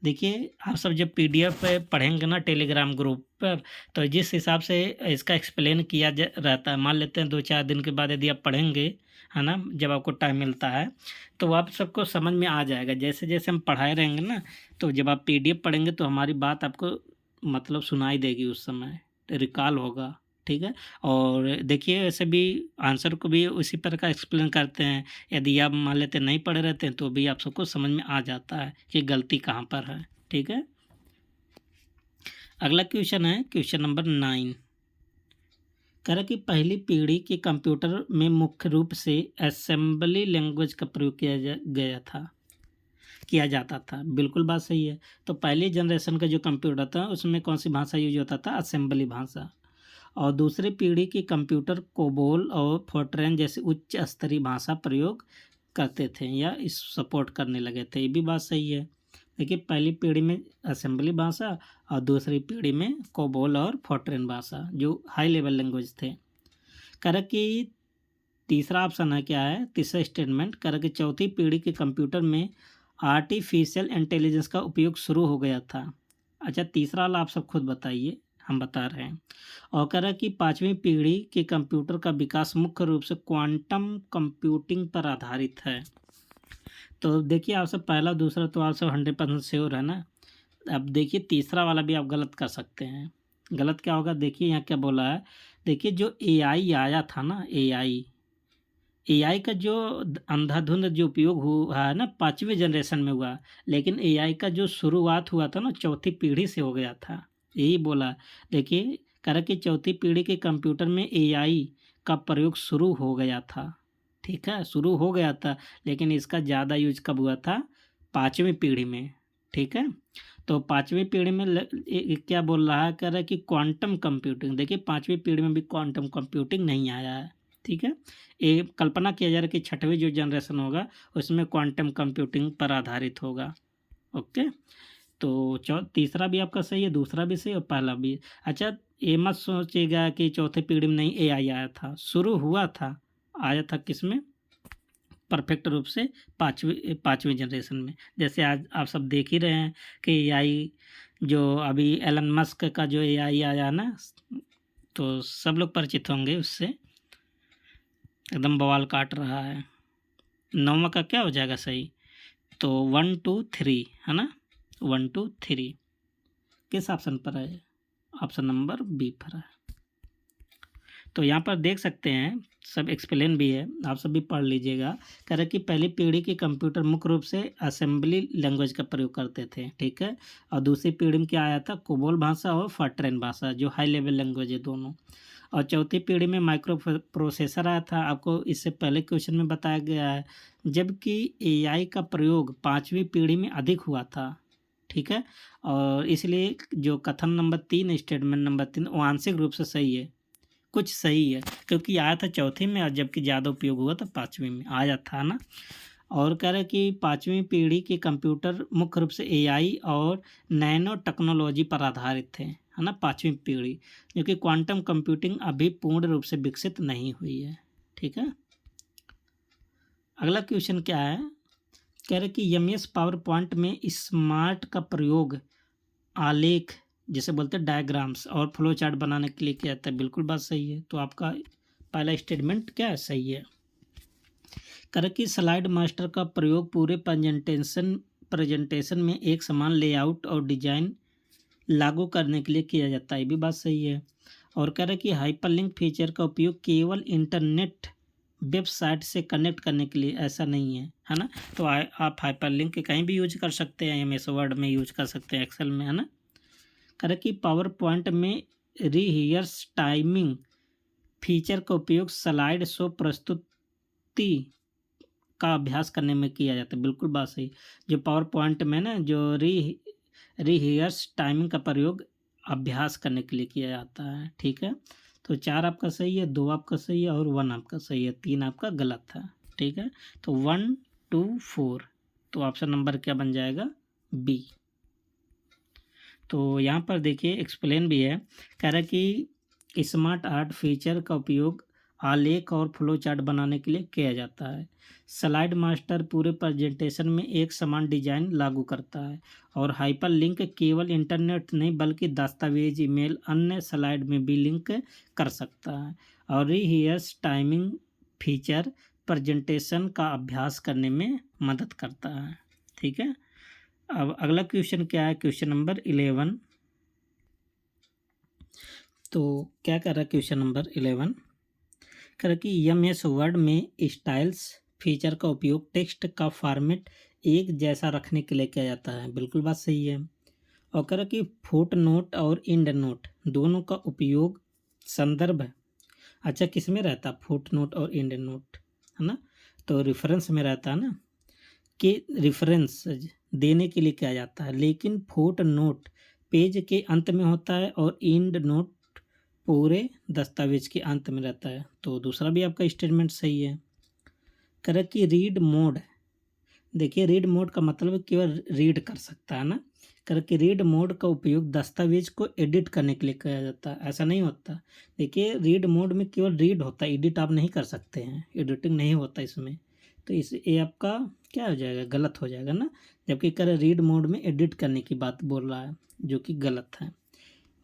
Speaker 1: देखिए, आप सब जब PDF पे पढ़ेंगे ना टेलीग्राम ग्रुप पर, तो जिस हिसाब से इसका एक्सप्लेन किया रहता है, मान लेते हैं 2-4 दिन के बाद यदि आप पढ़ेंगे, है ना, जब आपको टाइम मिलता है, तो आप सबको समझ में आ जाएगा। जैसे जैसे हम पढ़ाए रहेंगे ना, तो जब आप PDF पढ़ेंगे तो हमारी बात आपको मतलब सुनाई देगी, उस समय रिकॉल होगा, ठीक है। और देखिए, ऐसे भी आंसर को भी उसी प्रकार एक्सप्लेन करते हैं। यदि आप मान लेते नहीं पढ़े रहते हैं, तो भी आप सबको समझ में आ जाता है कि गलती कहाँ पर है, ठीक है। अगला क्वेश्चन है क्वेश्चन नंबर 9। कह रहा कि पहली पीढ़ी के कंप्यूटर में मुख्य रूप से असेंबली लैंग्वेज का प्रयोग किया जाता था, बिल्कुल बात सही है। तो पहली जनरेशन का जो कंप्यूटर था, उसमें कौन सी भाषा यूज होता था? असेंबली भाषा। और दूसरी पीढ़ी के कंप्यूटर कोबोल और फोर्ट्रैन जैसी उच्च स्तरीय भाषा प्रयोग करते थे या इस सपोर्ट करने लगे थे, ये भी बात सही है। देखिए, पहली पीढ़ी में असेंबली भाषा और दूसरी पीढ़ी में कोबोल और फोर्ट्रैन भाषा, जो हाई लेवल लैंग्वेज थे। कर कि तीसरा ऑप्शन है, क्या है तीसरा स्टेटमेंट? कर कि चौथी पीढ़ी के कंप्यूटर में आर्टिफिशियल इंटेलिजेंस का उपयोग शुरू हो गया था। अच्छा, तीसरा वाला आप सब खुद बताइए, हम बता रहे हैं। और कह रहा है कि पाँचवीं पीढ़ी के कंप्यूटर का विकास मुख्य रूप से क्वांटम कंप्यूटिंग पर आधारित है। तो देखिए, आप सब पहला दूसरा तो आप सब 100% श्योर है ना। अब देखिए, तीसरा वाला भी आप गलत कर सकते हैं। गलत क्या होगा? देखिए, यहाँ क्या बोला है, देखिए जो एआई आया था ना, एआई का जो अंधाधुंध जो उपयोग हुआ है ना 5वीं जनरेशन में हुआ, लेकिन एआई का जो शुरुआत हुआ था ना चौथी पीढ़ी से हो गया था, यही बोला। देखिए कह रहा कि चौथी पीढ़ी के कंप्यूटर में एआई का प्रयोग शुरू हो गया था, ठीक है, शुरू हो गया था, लेकिन इसका ज़्यादा यूज कब हुआ था? 5वीं पीढ़ी में, ठीक है। तो 5वीं पीढ़ी में क्या बोल रहा है, कह रहा है कि क्वांटम कंप्यूटिंग। देखिए 5वीं पीढ़ी में भी क्वांटम कंप्यूटिंग नहीं आया है, ठीक है। ये कल्पना किया जा रहा है कि 6वीं जो जनरेशन होगा उसमें क्वांटम कंप्यूटिंग पर आधारित होगा। ओके, तो तीसरा भी आपका सही है, दूसरा भी सही और पहला भी। अच्छा, ये मत सोचिएगा कि चौथे पीढ़ी में नहीं एआई आया था, शुरू हुआ था, आया था किसमें? परफेक्ट रूप से पाँचवीं जनरेशन में। जैसे आज आप सब देख ही रहे हैं कि एआई जो अभी एलन मस्क का जो एआई आया ना, तो सब लोग परिचित होंगे उससे, एकदम बवाल काट रहा है। 9वां का क्या हो जाएगा सही? तो 1 2 3 है ना, 1 2 3 किस ऑप्शन पर है? ऑप्शन नंबर बी पर है। तो यहाँ पर देख सकते हैं, सब एक्सप्लेन भी है, आप सब भी पढ़ लीजिएगा। कह रहे कि पहली पीढ़ी के कंप्यूटर मुख्य रूप से असेंबली लैंग्वेज का प्रयोग करते थे, ठीक है। और दूसरी पीढ़ी में क्या आया था? कोबोल भाषा और फॉर्ट्रैन भाषा, जो हाई लेवल लैंग्वेज है दोनों। और चौथी पीढ़ी में माइक्रो प्रोसेसर आया था, आपको इससे पहले क्वेश्चन में बताया गया है। जबकि एआई का प्रयोग 5वीं पीढ़ी में अधिक हुआ था, ठीक है। और इसलिए जो कथन नंबर 3, स्टेटमेंट नंबर 3 वो आंशिक रूप से सही है, कुछ सही है, क्योंकि आया था चौथी में और जबकि ज़्यादा उपयोग हुआ था 5वीं में, आया था ना। और कह रहे कि 5वीं पीढ़ी के कंप्यूटर मुख्य रूप से एआई और नैनो टेक्नोलॉजी पर आधारित थे, है ना, 5वीं पीढ़ी, जो कि क्वांटम कंप्यूटिंग अभी पूर्ण रूप से विकसित नहीं हुई है, ठीक है। अगला क्वेश्चन क्या है? कह रहे कि एमएस पावर पॉइंट में स्मार्ट का प्रयोग आलेख, जैसे बोलते हैं डायग्राम्स और फ्लो चार्ट बनाने के लिए किया जाता है। बिल्कुल बात सही है, तो आपका पहला स्टेटमेंट क्या है? सही है। कर कि स्लाइड मास्टर का प्रयोग पूरे प्रेजेंटेशन में एक समान लेआउट और डिजाइन लागू करने के लिए किया जाता है, ये भी बात सही है। और कह रहे कि हाइपरलिंक फीचर का उपयोग केवल इंटरनेट वेबसाइट से कनेक्ट करने के लिए, ऐसा नहीं है ना। तो आप हाइपरलिंक कहीं भी यूज कर सकते हैं, एमएस वर्ड में यूज कर सकते हैं, एक्सेल में, है ना। करें कि पावर पॉइंट में रीहियर्स टाइमिंग फीचर का उपयोग स्लाइड शो प्रस्तुति का अभ्यास करने में किया जाता है, बिल्कुल बात सही। जो पावर पॉइंट में ना जो रीहियर्स टाइमिंग का प्रयोग अभ्यास करने के लिए किया जाता है, ठीक है। तो 4 आपका सही है, 2 आपका सही है और 1 आपका सही है, 3 आपका गलत है, ठीक है। तो 1 2 4, तो ऑप्शन नंबर क्या बन जाएगा? बी। तो यहाँ पर देखिए एक्सप्लेन भी है, कह रहा है कि स्मार्ट आर्ट फीचर का उपयोग आलेख और फ्लो चार्ट बनाने के लिए किया जाता है। स्लाइड मास्टर पूरे प्रेजेंटेशन में एक समान डिजाइन लागू करता है और हाइपर लिंक केवल इंटरनेट नहीं बल्कि दस्तावेज, ईमेल, अन्य स्लाइड में भी लिंक कर सकता है। और रीहियर्स टाइमिंग फीचर प्रेजेंटेशन का अभ्यास करने में मदद करता है, ठीक है। अब अगला क्वेश्चन क्या है? Question number 11। तो क्या कर रहा है क्वेश्चन नंबर 11? कह रहा कि एमएस वर्ड में स्टाइल्स फीचर का उपयोग टेक्स्ट का फॉर्मेट एक जैसा रखने के लिए किया जाता है, बिल्कुल बात सही है। और कह रहा कि फुट नोट और इंड नोट दोनों का उपयोग संदर्भ, अच्छा किस में रहता है? फुट नोट और इंड नोट, है ना। तो रेफरेंस में रहता है ना, कि रेफरेंस देने के लिए किया जाता है, लेकिन फुट नोट पेज के अंत में होता है और इंड नोट पूरे दस्तावेज के अंत में रहता है। तो दूसरा भी आपका स्टेटमेंट सही है। कह कि रीड मोड, देखिए रीड मोड का मतलब केवल रीड कर सकता है ना। कह कि रीड मोड का उपयोग दस्तावेज को एडिट करने के लिए किया जाता है, ऐसा नहीं होता। देखिए रीड मोड में केवल रीड होता है, एडिट आप नहीं कर सकते हैं, एडिटिंग नहीं होता इसमें। तो इस ये आपका क्या हो जाएगा? गलत हो जाएगा ना। जबकि कह रहे रीड मोड में एडिट करने की बात बोल रहा है, जो कि गलत है।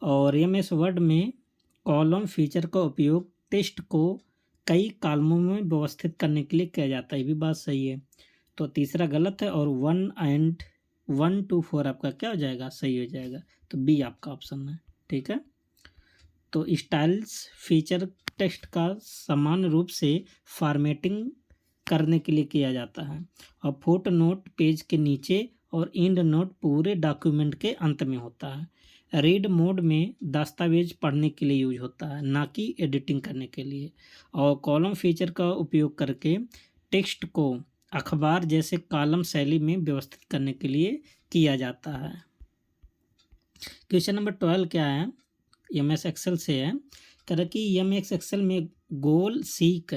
Speaker 1: और एमएस वर्ड में कॉलम फीचर का उपयोग टेक्स्ट को कई कॉलमों में व्यवस्थित करने के लिए किया जाता है, ये भी बात सही है। तो तीसरा गलत है और 1 2 4 आपका क्या हो जाएगा? सही हो जाएगा। तो बी आपका ऑप्शन है, ठीक है। तो स्टाइल्स फीचर टेक्स्ट का समान रूप से फॉर्मेटिंग करने के लिए किया जाता है और फुट नोट पेज के नीचे और एंड नोट पूरे डॉक्यूमेंट के अंत में होता है। रीड मोड में दस्तावेज पढ़ने के लिए यूज होता है, ना कि एडिटिंग करने के लिए। और कॉलम फीचर का उपयोग करके टेक्स्ट को अखबार जैसे कॉलम शैली में व्यवस्थित करने के लिए किया जाता है। क्वेश्चन नंबर 12 क्या है, MS एक्सेल से है। कह रहा कि MS एक्सेल में गोल सीक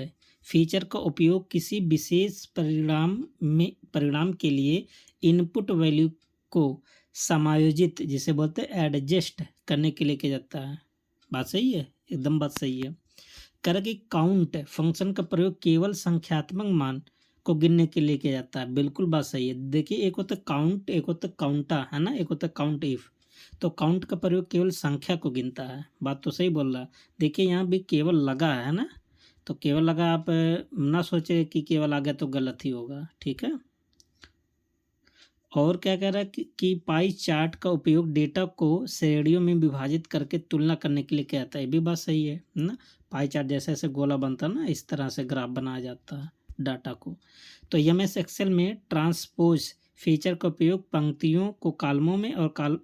Speaker 1: फीचर का उपयोग किसी विशेष परिणाम के लिए इनपुट वैल्यू को समायोजित, जिसे बोलते हैं एडजस्ट करने के लिए किया जाता है। बात सही है, एकदम बात सही है। कह रहा कि काउंट फंक्शन का प्रयोग केवल संख्यात्मक मान को गिनने के लिए किया जाता है। बिल्कुल बात सही है। देखिए, एक होता काउंट, एक होता काउंटा, है ना, एक होता काउंट इफ। तो काउंट का प्रयोग केवल संख्या को गिनता है। बात तो सही बोल रहा। देखिए यहाँ भी केवल लगा है ना, तो केवल लगा, आप ना सोचे कि केवल आ गया तो गलत ही होगा, ठीक है। और क्या कह रहा है कि पाई चार्ट का उपयोग डेटा को श्रेणियों में विभाजित करके तुलना करने के लिए किया जाता है। ये भी बात सही है ना। पाई चार्ट जैसे ऐसे गोला बनता है ना, इस तरह से ग्राफ बनाया जाता है डाटा को। तो MS एक्सेल में ट्रांसपोज फीचर का उपयोग पंक्तियों को कॉलमों में और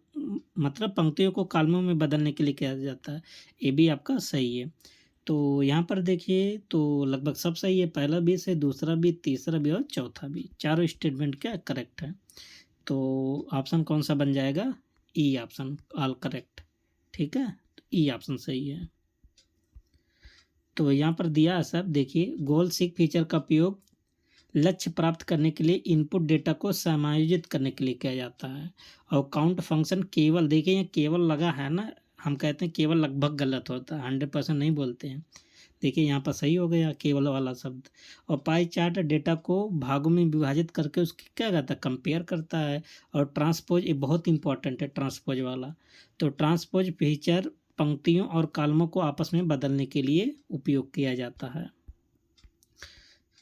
Speaker 1: मतलब पंक्तियों को कॉलमों में बदलने के लिए किया जाता है। ये भी आपका सही है। तो यहाँ पर देखिए, तो लगभग सब सही है। पहला भी से, दूसरा भी, तीसरा भी और चौथा भी, चारों स्टेटमेंट क्या करेक्ट है। तो ऑप्शन कौन सा बन जाएगा? ई ऑप्शन, ऑल करेक्ट, ठीक है। तो ई ऑप्शन सही है। तो यहाँ पर दिया है सब, देखिए, गोल सीक फीचर का उपयोग लक्ष्य प्राप्त करने के लिए इनपुट डेटा को समायोजित करने के लिए किया जाता है। और काउंट फंक्शन केवल, देखिए यहाँ केवल लगा है ना, हम कहते हैं केवल लगभग गलत होता है, 100% नहीं बोलते हैं। देखिए यहाँ पर सही हो गया केवल वाला शब्द। और पाई चार्ट डेटा को भागों में विभाजित करके उसकी क्या करता है, कंपेयर करता है। और ट्रांसपोज, ये बहुत इंपॉर्टेंट है ट्रांसपोज वाला। तो ट्रांसपोज फीचर पंक्तियों और कॉलमों को आपस में बदलने के लिए उपयोग किया जाता है।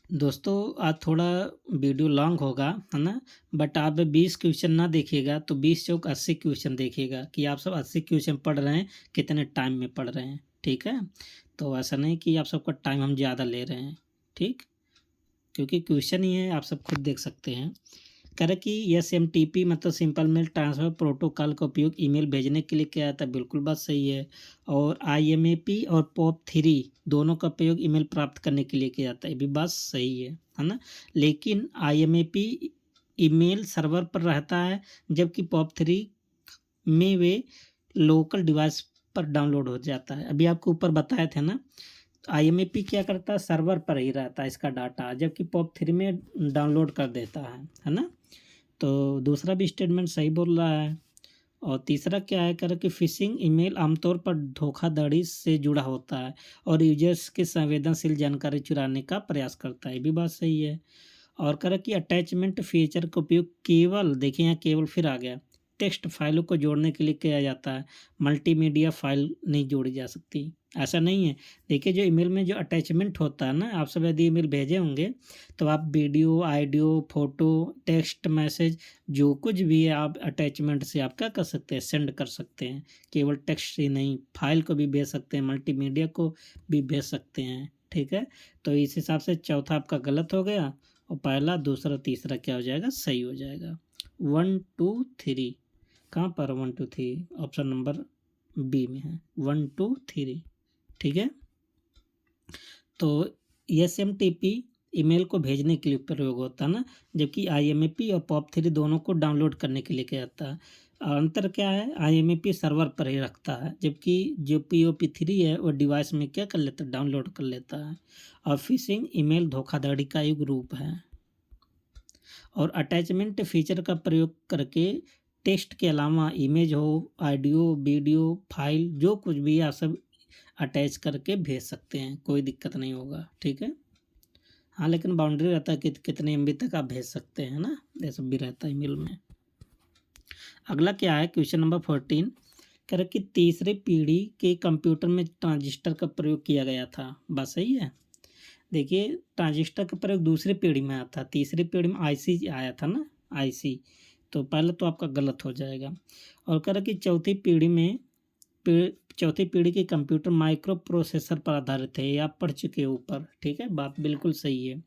Speaker 1: दोस्तों आज थोड़ा वीडियो लॉन्ग होगा, है ना, बट आप 20 क्वेश्चन ना देखिएगा तो 20 चौक 80 क्वेश्चन देखिएगा कि आप सब 80 क्वेश्चन पढ़ रहे हैं, कितने टाइम में पढ़ रहे हैं, ठीक है। तो ऐसा नहीं कि आप सबका टाइम हम ज़्यादा ले रहे हैं, ठीक, क्योंकि क्वेश्चन ही है, आप सब खुद देख सकते हैं। कह रहे कि SMTP मतलब सिंपल मेल ट्रांसफ़र प्रोटोकॉल का उपयोग ईमेल भेजने के लिए किया जाता है। बिल्कुल बात सही है। और IMAP और POP3 दोनों का उपयोग ईमेल प्राप्त करने के लिए किया जाता है। ये भी बात सही है ना। लेकिन IMAP ईमेल सर्वर पर रहता है, जबकि POP3 में वे लोकल डिवाइस पर डाउनलोड हो जाता है। अभी आपको ऊपर बताए थे ना, IMAP क्या करता है, सर्वर पर ही रहता है इसका डाटा, जबकि POP3 में डाउनलोड कर देता है ना। तो दूसरा भी स्टेटमेंट सही बोल रहा है। और तीसरा क्या है, कह रहा कि फिशिंग ईमेल आमतौर पर धोखाधड़ी से जुड़ा होता है और यूजर्स के संवेदनशील जानकारी चुराने का प्रयास करता है। ये भी बात सही है। और कह रहा कि अटैचमेंट फीचर का उपयोग केवल, देखिए यहाँ केवल फिर आ गया, टेक्स्ट फाइलों को जोड़ने के लिए किया जाता है। मल्टीमीडिया फाइल नहीं जोड़ी जा सकती, ऐसा नहीं है। देखिए जो ईमेल में जो अटैचमेंट होता है ना, आप सब यदि ईमेल भेजे होंगे तो आप video, audio, photo, text message, जो कुछ भी है आप अटैचमेंट से आप क्या कर सकते हैं, सेंड कर सकते हैं। केवल टेक्स्ट ही नहीं, फाइल को भी भेज सकते हैं, मल्टीमीडिया को भी भेज सकते हैं, ठीक है। तो इस हिसाब से चौथा आपका गलत हो गया और पहला, दूसरा, तीसरा क्या हो जाएगा, सही हो जाएगा। 1 2 3 कहाँ पर 1 2 3 ऑप्शन नंबर बी में है, 1 2 3, ठीक है। तो SMTP ईमेल को भेजने के लिए प्रयोग होता है ना, जबकि IMAP और POP3 दोनों को डाउनलोड करने के लिए किया जाता है। अंतर क्या है, IMAP सर्वर पर ही रखता है, जबकि जो POP3 है वो डिवाइस में क्या कर लेता है, डाउनलोड कर लेता है। और फिशिंग ईमेल धोखाधड़ी का एक रूप है। और अटैचमेंट फीचर का प्रयोग करके टेक्स्ट के अलावा इमेज हो, ऑडियो, वीडियो, फाइल, जो कुछ भी आप सब अटैच करके भेज सकते हैं, कोई दिक्कत नहीं होगा, ठीक है। हाँ लेकिन बाउंड्री रहता है कि कितने MB तक आप भेज सकते हैं ना, ये सब भी रहता है ईमेल में। अगला क्या है, क्वेश्चन नंबर 14, कह रहा कि तीसरी पीढ़ी के कंप्यूटर में ट्रांजिस्टर का प्रयोग किया गया था। बात सही है। देखिए ट्रांजिस्टर का प्रयोग दूसरी पीढ़ी में आया था, तीसरी पीढ़ी में IC आया था ना, IC। तो पहले तो आपका गलत हो जाएगा। और कह रहा कि चौथी पीढ़ी के कंप्यूटर माइक्रो प्रोसेसर पर आधारित है, ये आप पढ़ चुके हो ऊपर, ठीक है, बात बिल्कुल सही है।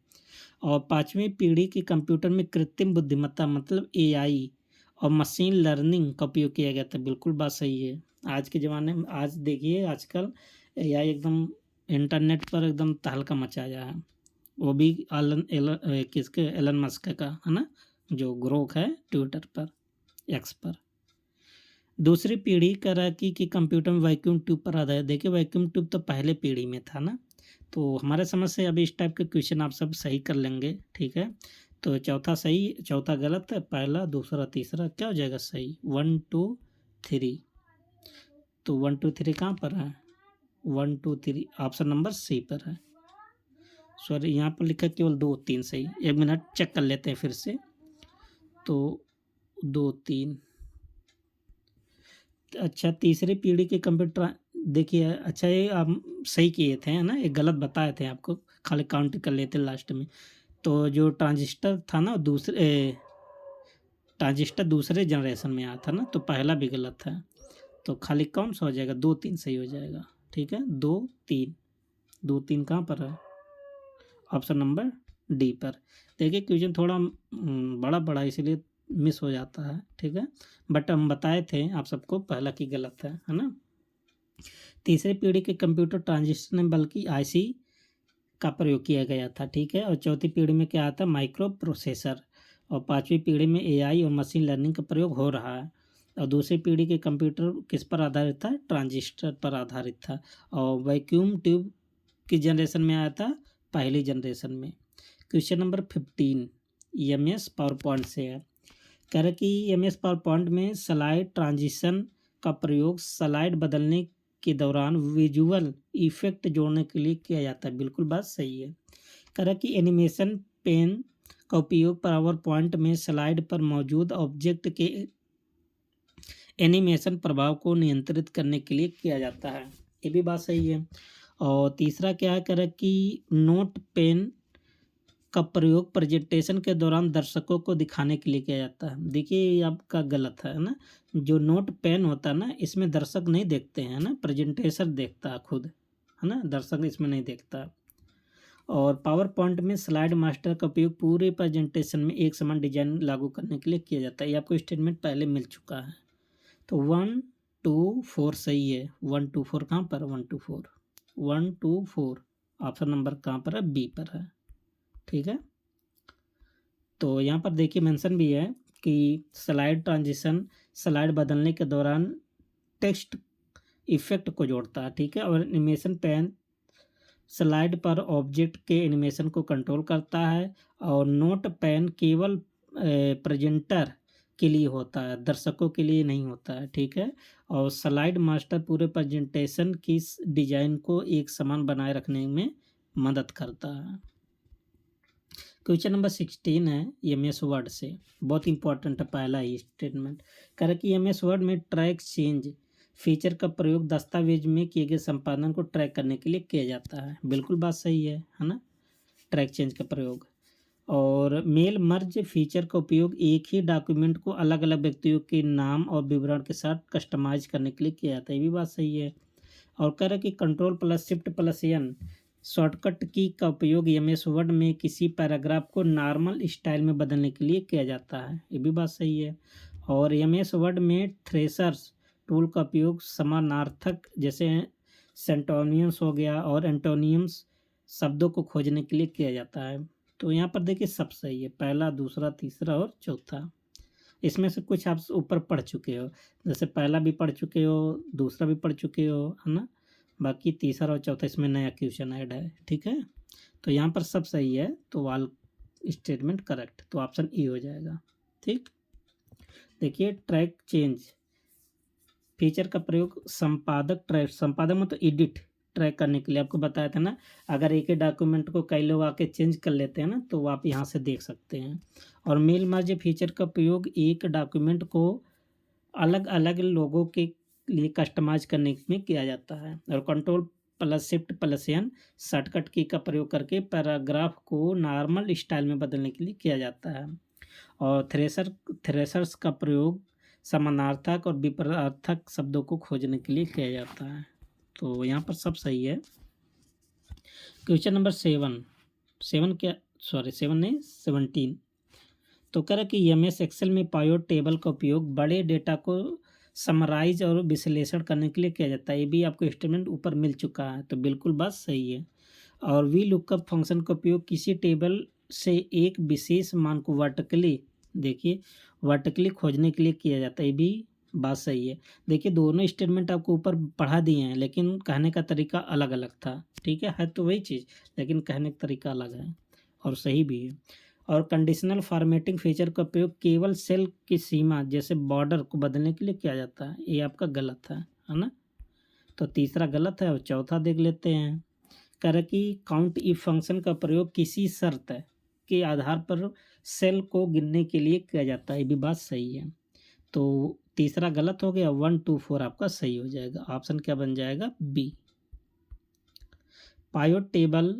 Speaker 1: और पाँचवीं पीढ़ी के कंप्यूटर में कृत्रिम बुद्धिमत्ता मतलब एआई और मशीन लर्निंग का उपयोग किया गया था, बिल्कुल बात सही है। आज के ज़माने में आज देखिए आजकल एआई एकदम इंटरनेट पर एकदम तहलका मचाया है, वो भी किसके एलन मस्क का है ना, जो ग्रोक है ट्विटर पर, एक्स पर। दूसरी पीढ़ी कराकी की कंप्यूटर में वैक्यूम ट्यूब पर आधारित। देखिए वैक्यूम ट्यूब तो पहले पीढ़ी में था ना, तो हमारे समझ से अभी इस टाइप के क्वेश्चन आप सब सही कर लेंगे, ठीक है। तो चौथा सही, चौथा गलत है, पहला दूसरा तीसरा क्या हो जाएगा सही, 1 2 3। तो 1 2 3 कहाँ पर है, 1 2 3 ऑप्शन नंबर सी पर है। सॉरी यहाँ पर लिखा केवल 2 3 सही, 1 मिनट चेक कर लेते हैं फिर से। तो 2 3, अच्छा तीसरी पीढ़ी के कंप्यूटर देखिए, अच्छा ये आप सही किए थे है ना, ये गलत बताए थे आपको, खाली काउंट कर लेते लास्ट में। तो जो ट्रांजिस्टर था ना ट्रांजिस्टर दूसरे जनरेशन में आया था ना, तो पहला भी गलत था, तो खाली कौन सा हो जाएगा, 2 3 सही हो जाएगा, ठीक है। 2 3, 2 3 कहाँ पर है, ऑप्शन नंबर डी पर। देखिए क्वेश्चन थोड़ा बड़ा बड़ा इसलिए मिस हो जाता है, ठीक है, बट हम बताए थे आप सबको पहला की गलत है ना। तीसरी पीढ़ी के कंप्यूटर ट्रांजिस्टर में बल्कि आईसी का प्रयोग किया गया था, ठीक है। और चौथी पीढ़ी में क्या आता है, माइक्रो प्रोसेसर। और पांचवी पीढ़ी में एआई और मशीन लर्निंग का प्रयोग हो रहा है। और दूसरी पीढ़ी के कंप्यूटर किस पर आधारित था, ट्रांजिस्टर पर आधारित था। और वैक्यूम ट्यूब किस जनरेशन में आया था, पहली जनरेशन में। Question number 15 MS power point से है। कह रहे कि एमएस पावर पॉइंट में स्लाइड ट्रांजिशन का प्रयोग स्लाइड बदलने के दौरान विजुअल इफेक्ट जोड़ने के लिए किया जाता है, बिल्कुल बात सही है। कह रहा कि एनिमेशन पेन का उपयोग पावर पॉइंट में स्लाइड पर मौजूद ऑब्जेक्ट के एनिमेशन प्रभाव को नियंत्रित करने के लिए किया जाता है, ये भी बात सही है। और तीसरा क्या है, कह रहा कि नोट पेन का प्रयोग प्रेजेंटेशन के दौरान दर्शकों को दिखाने के लिए किया जाता है। देखिए ये आपका गलत है ना, जो नोट पेन होता है ना, इसमें दर्शक नहीं देखते हैं ना, प्रेजेंटेशन देखता है खुद, है ना, दर्शक इसमें नहीं देखता। और पावर पॉइंट में स्लाइड मास्टर का उपयोग पूरे प्रेजेंटेशन में एक समान डिजाइन लागू करने के लिए किया जाता है, ये आपको स्टेटमेंट पहले मिल चुका है। तो 1 2 4 सही है, 1 2 4 कहाँ पर, 1 2 4 1 2 4 ऑप्शन नंबर कहाँ पर है, बी पर है, ठीक है। तो यहाँ पर देखिए मेंशन भी है कि स्लाइड ट्रांजिशन स्लाइड बदलने के दौरान टेक्स्ट इफेक्ट को जोड़ता है, ठीक है। और एनिमेशन पेन स्लाइड पर ऑब्जेक्ट के एनिमेशन को कंट्रोल करता है। और नोट पेन केवल प्रेजेंटर के लिए होता है, दर्शकों के लिए नहीं होता है, ठीक है। और स्लाइड मास्टर पूरे प्रेजेंटेशन की डिजाइन को एक समान बनाए रखने में मदद करता है। क्वेश्चन नंबर 16 है एमएस वर्ड से, बहुत इंपॉर्टेंट है पहला ही स्टेटमेंट। कह रहा कि एमएस वर्ड में ट्रैक चेंज फीचर का प्रयोग दस्तावेज में किए गए संपादन को ट्रैक करने के लिए किया जाता है, बिल्कुल बात सही है ना, ट्रैक चेंज का प्रयोग। और मेल मर्ज फीचर का उपयोग एक ही डॉक्यूमेंट को अलग अलग व्यक्तियों के नाम और विवरण के साथ कस्टमाइज करने के लिए किया जाता है, ये भी बात सही है। और कह रहा कि control plus shift plus N shortcut key का उपयोग एमएस वर्ड में किसी पैराग्राफ को नॉर्मल स्टाइल में बदलने के लिए किया जाता है, ये भी बात सही है। और एमएस वर्ड में थ्रेशर्स टूल का उपयोग समानार्थक जैसे सेंटोनियम्स हो गया और एंटोनियम्स शब्दों को खोजने के लिए किया जाता है। तो यहाँ पर देखिए सब सही है, पहला दूसरा तीसरा और चौथा। इसमें से कुछ आप ऊपर पढ़ चुके हो, जैसे पहला भी पढ़ चुके हो, दूसरा भी पढ़ चुके हो, है ना, बाकी तीसरा और चौथा इसमें नया क्वेश्चन ऐड है, ठीक है। तो यहाँ पर सब सही है, तो वाल स्टेटमेंट करेक्ट, तो ऑप्शन ई हो जाएगा, ठीक। देखिए ट्रैक चेंज फीचर का प्रयोग संपादक मतलब एडिट ट्रैक करने के लिए आपको बताया था ना, अगर एक ही डॉक्यूमेंट को कई लोग आके चेंज कर लेते हैं ना, तो आप यहाँ से देख सकते हैं। और मेल मर्ज फीचर का प्रयोग एक डॉक्यूमेंट को अलग अलग लोगों के लिए कस्टमाइज करने में किया जाता है। और control plus shift plus N shortcut key का प्रयोग करके पैराग्राफ को नॉर्मल स्टाइल में बदलने के लिए किया जाता है। और थ्रेशर्स का प्रयोग समानार्थक और विपरीतार्थक शब्दों को खोजने के लिए किया जाता है। तो यहाँ पर सब सही है। क्वेश्चन नंबर 7 नहीं 17। तो कह रहा कि एमएस एक्सेल में पाइवट टेबल का उपयोग बड़े डेटा को समराइज और विश्लेषण करने के लिए किया जाता है। ये भी आपको स्टेटमेंट ऊपर मिल चुका है, तो बिल्कुल बात सही है। और वी लुकअप फंक्शन का उपयोग किसी टेबल से एक विशेष मान को वर्टिकली खोजने के लिए किया जाता है। ये भी बात सही है। देखिए दोनों स्टेटमेंट आपको ऊपर पढ़ा दिए हैं, लेकिन कहने का तरीका अलग अलग था। ठीक है तो वही चीज़, लेकिन कहने का तरीका अलग है और सही भी है। और कंडीशनल फॉर्मेटिंग फीचर का उपयोग केवल सेल की सीमा जैसे बॉर्डर को बदलने के लिए किया जाता है। ये आपका गलत है ना। तो तीसरा गलत है और चौथा देख लेते हैं। कह रहा कि काउंट इफ फंक्शन का प्रयोग किसी शर्त के आधार पर सेल को गिनने के लिए किया जाता है। ये भी बात सही है। तो तीसरा गलत हो गया, 1 2 4 आपका सही हो जाएगा। ऑप्शन क्या बन जाएगा? बी। पाइवट टेबल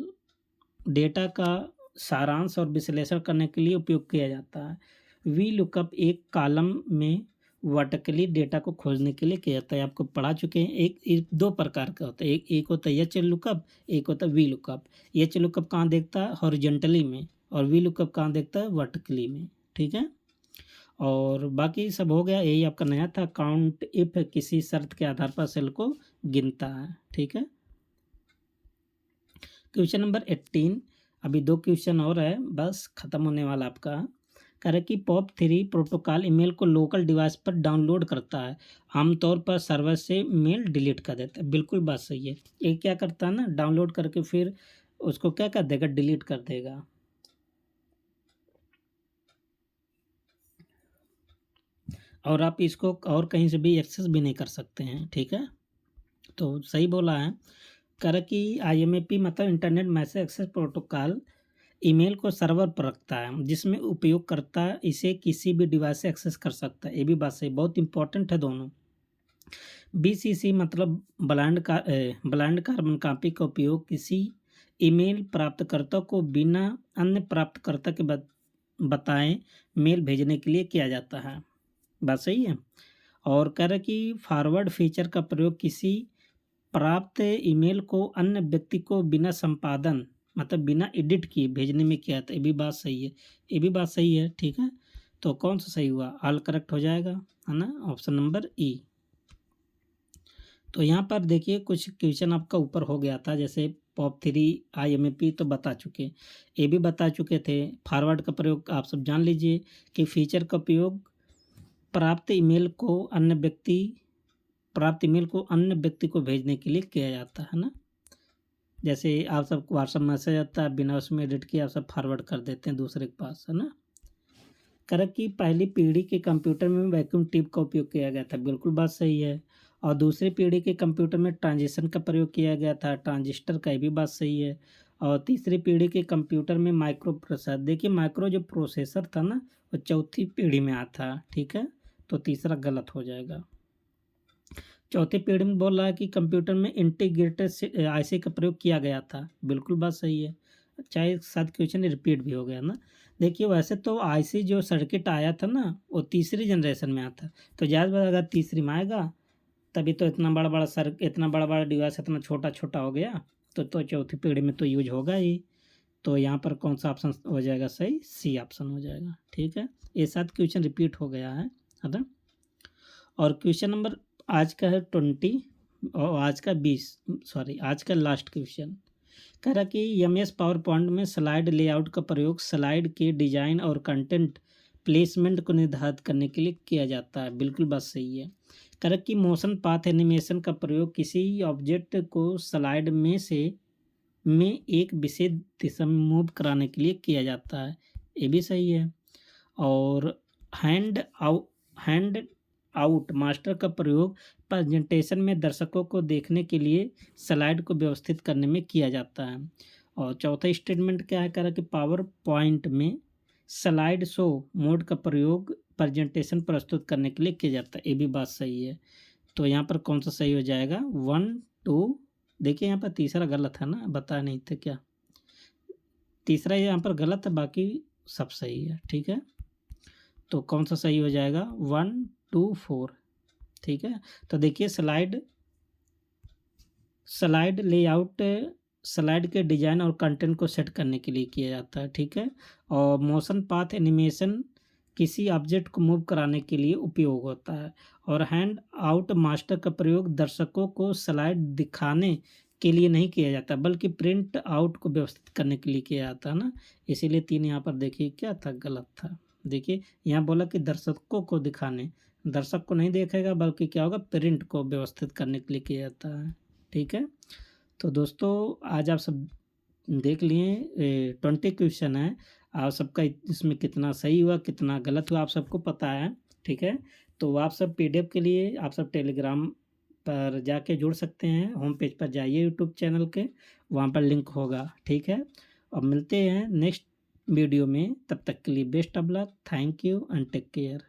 Speaker 1: डेटा का सारांश और विश्लेषण करने के लिए उपयोग किया जाता है। वी लुकअप एक कॉलम में वर्टिकली डेटा को खोजने के लिए किया जाता है। आपको पढ़ा चुके हैं। एक दो प्रकार का होता है, एक होता है एच लुकअप, एक होता है वी लुकअप। एच लुकअप कहाँ देखता है? हॉरिजॉन्टली में। और वी लुकअप कहाँ देखता है? वर्टिकली में। ठीक है, और बाकी सब हो गया। यही आपका नया था, काउंट इफ किसी शर्त के आधार पर सेल को गिनता है। ठीक है, क्वेश्चन नंबर 18। अभी 2 क्वेश्चन और है, बस खत्म होने वाला आपका। कह रहे कि POP3 प्रोटोकॉल ईमेल को लोकल डिवाइस पर डाउनलोड करता है, आमतौर पर सर्वर से मेल डिलीट कर देता है। बिल्कुल बात सही है। ये क्या करता है ना, डाउनलोड करके फिर उसको क्या कर देगा? डिलीट कर देगा। और आप इसको और कहीं से भी एक्सेस भी नहीं कर सकते हैं। ठीक है, तो सही बोला है। कह रहा कि IMAP मतलब internet message access protocol email को सर्वर पर रखता है, जिसमें उपयोगकर्ता इसे किसी भी डिवाइस से एक्सेस कर सकता है। ये भी बात सही, बहुत इंपॉर्टेंट है दोनों। BCC मतलब ब्लाइंड कार्बन कॉपी का उपयोग किसी ईमेल प्राप्तकर्ता को बिना अन्य प्राप्तकर्ता के बताए मेल भेजने के लिए किया जाता है। बात सही है। और कह रहा कि फॉरवर्ड फीचर का प्रयोग किसी प्राप्त ईमेल को अन्य व्यक्ति को बिना संपादन मतलब बिना एडिट किए भेजने में किया था। ये भी बात सही है। ये भी बात सही है। ठीक है, तो कौन सा सही हुआ? ऑल करेक्ट हो जाएगा, है ना, ऑप्शन नंबर ई। तो यहाँ पर देखिए कुछ क्वेश्चन आपका ऊपर हो गया था, जैसे POP3 IMAP तो बता चुके, ये भी बता चुके थे। फॉरवर्ड का प्रयोग आप सब जान लीजिए कि फीचर का उपयोग प्राप्त ईमेल को अन्य व्यक्ति को भेजने के लिए किया जाता है ना। जैसे आप सब व्हाट्सएप मैसेज आता है, बिना उसमें एडिट किए आप सब फॉरवर्ड कर देते हैं दूसरे के पास, है ना। करें कि पहली पीढ़ी के कंप्यूटर में वैक्यूम ट्यूब का उपयोग किया गया था। बिल्कुल बात सही है। और दूसरी पीढ़ी के कंप्यूटर में ट्रांजिस्टर का प्रयोग किया गया था, ट्रांजिस्टर का, ये भी बात सही है। और तीसरी पीढ़ी के कंप्यूटर में माइक्रो प्रोसेसर, देखिए माइक्रो जो प्रोसेसर था ना वो चौथी पीढ़ी में आता था। ठीक है, तो तीसरा गलत हो जाएगा। चौथी पीढ़ी में बोल रहा है कि कंप्यूटर में इंटीग्रेटेड IC का प्रयोग किया गया था। बिल्कुल बात सही है। चाहे साथ क्वेश्चन रिपीट भी हो गया ना। देखिए वैसे तो IC जो सर्किट आया था ना वो तीसरी जनरेशन में आता, तो ज़्यादा बात अगर तीसरी में आएगा तभी तो इतना बड़ा बड़ा डिवाइस इतना छोटा छोटा हो गया, तो चौथी पीढ़ी में तो यूज होगा ही। तो यहाँ पर कौन सा ऑप्शन हो जाएगा सही? सी ऑप्शन हो जाएगा। ठीक है, ये 7 क्वेश्चन रिपीट हो गया है ना। और क्वेश्चन नंबर आज का है 20 और आज का लास्ट क्वेश्चन। कह रहा कि MS पावर पॉइंट में स्लाइड लेआउट का प्रयोग स्लाइड के डिजाइन और कंटेंट प्लेसमेंट को निर्धारित करने के लिए किया जाता है। बिल्कुल बात सही है। कह रहा कि मोशन पाथ एनिमेशन का प्रयोग किसी ऑब्जेक्ट को स्लाइड में एक विशेष दिशा में मूव कराने के लिए किया जाता है। ये भी सही है। और हैंड आउट मास्टर का प्रयोग प्रेजेंटेशन में दर्शकों को देखने के लिए स्लाइड को व्यवस्थित करने में किया जाता है। और चौथा स्टेटमेंट क्या है? कह रहा कि पावर पॉइंट में स्लाइड शो मोड का प्रयोग प्रेजेंटेशन प्रस्तुत करने के लिए किया जाता है। ये भी बात सही है। तो यहाँ पर कौन सा सही हो जाएगा? 1 2। देखिए यहाँ पर तीसरा गलत है ना, बता नहीं थे क्या? तीसरा यहाँ पर गलत है, बाकी सब सही है। ठीक है, तो कौन सा सही हो जाएगा? 1 टू फोर। ठीक है, तो देखिए स्लाइड लेआउट स्लाइड के डिजाइन और कंटेंट को सेट करने के लिए किया जाता है। ठीक है, और मोशन पाथ एनिमेशन किसी ऑब्जेक्ट को मूव कराने के लिए उपयोग होता है। और हैंड आउट मास्टर का प्रयोग दर्शकों को स्लाइड दिखाने के लिए नहीं किया जाता बल्कि प्रिंट आउट को व्यवस्थित करने के लिए किया जाता है ना। इसीलिए 3 यहाँ पर देखिए क्या था, गलत था। देखिए यहाँ बोला कि दर्शकों को दिखाने, दर्शक को नहीं देखेगा बल्कि क्या होगा, प्रिंट को व्यवस्थित करने के लिए किया जाता है। ठीक है, तो दोस्तों आज आप सब देख लिए 20 क्वेश्चन है। आप सबका इसमें कितना सही हुआ कितना गलत हुआ आप सबको पता है। ठीक है, तो आप सब पीडीएफ के लिए आप सब टेलीग्राम पर जाके जुड़ सकते हैं। होम पेज पर जाइए यूट्यूब चैनल के, वहाँ पर लिंक होगा। ठीक है, अब मिलते हैं नेक्स्ट वीडियो में, तब तक के लिए best of luck, thank you and take care.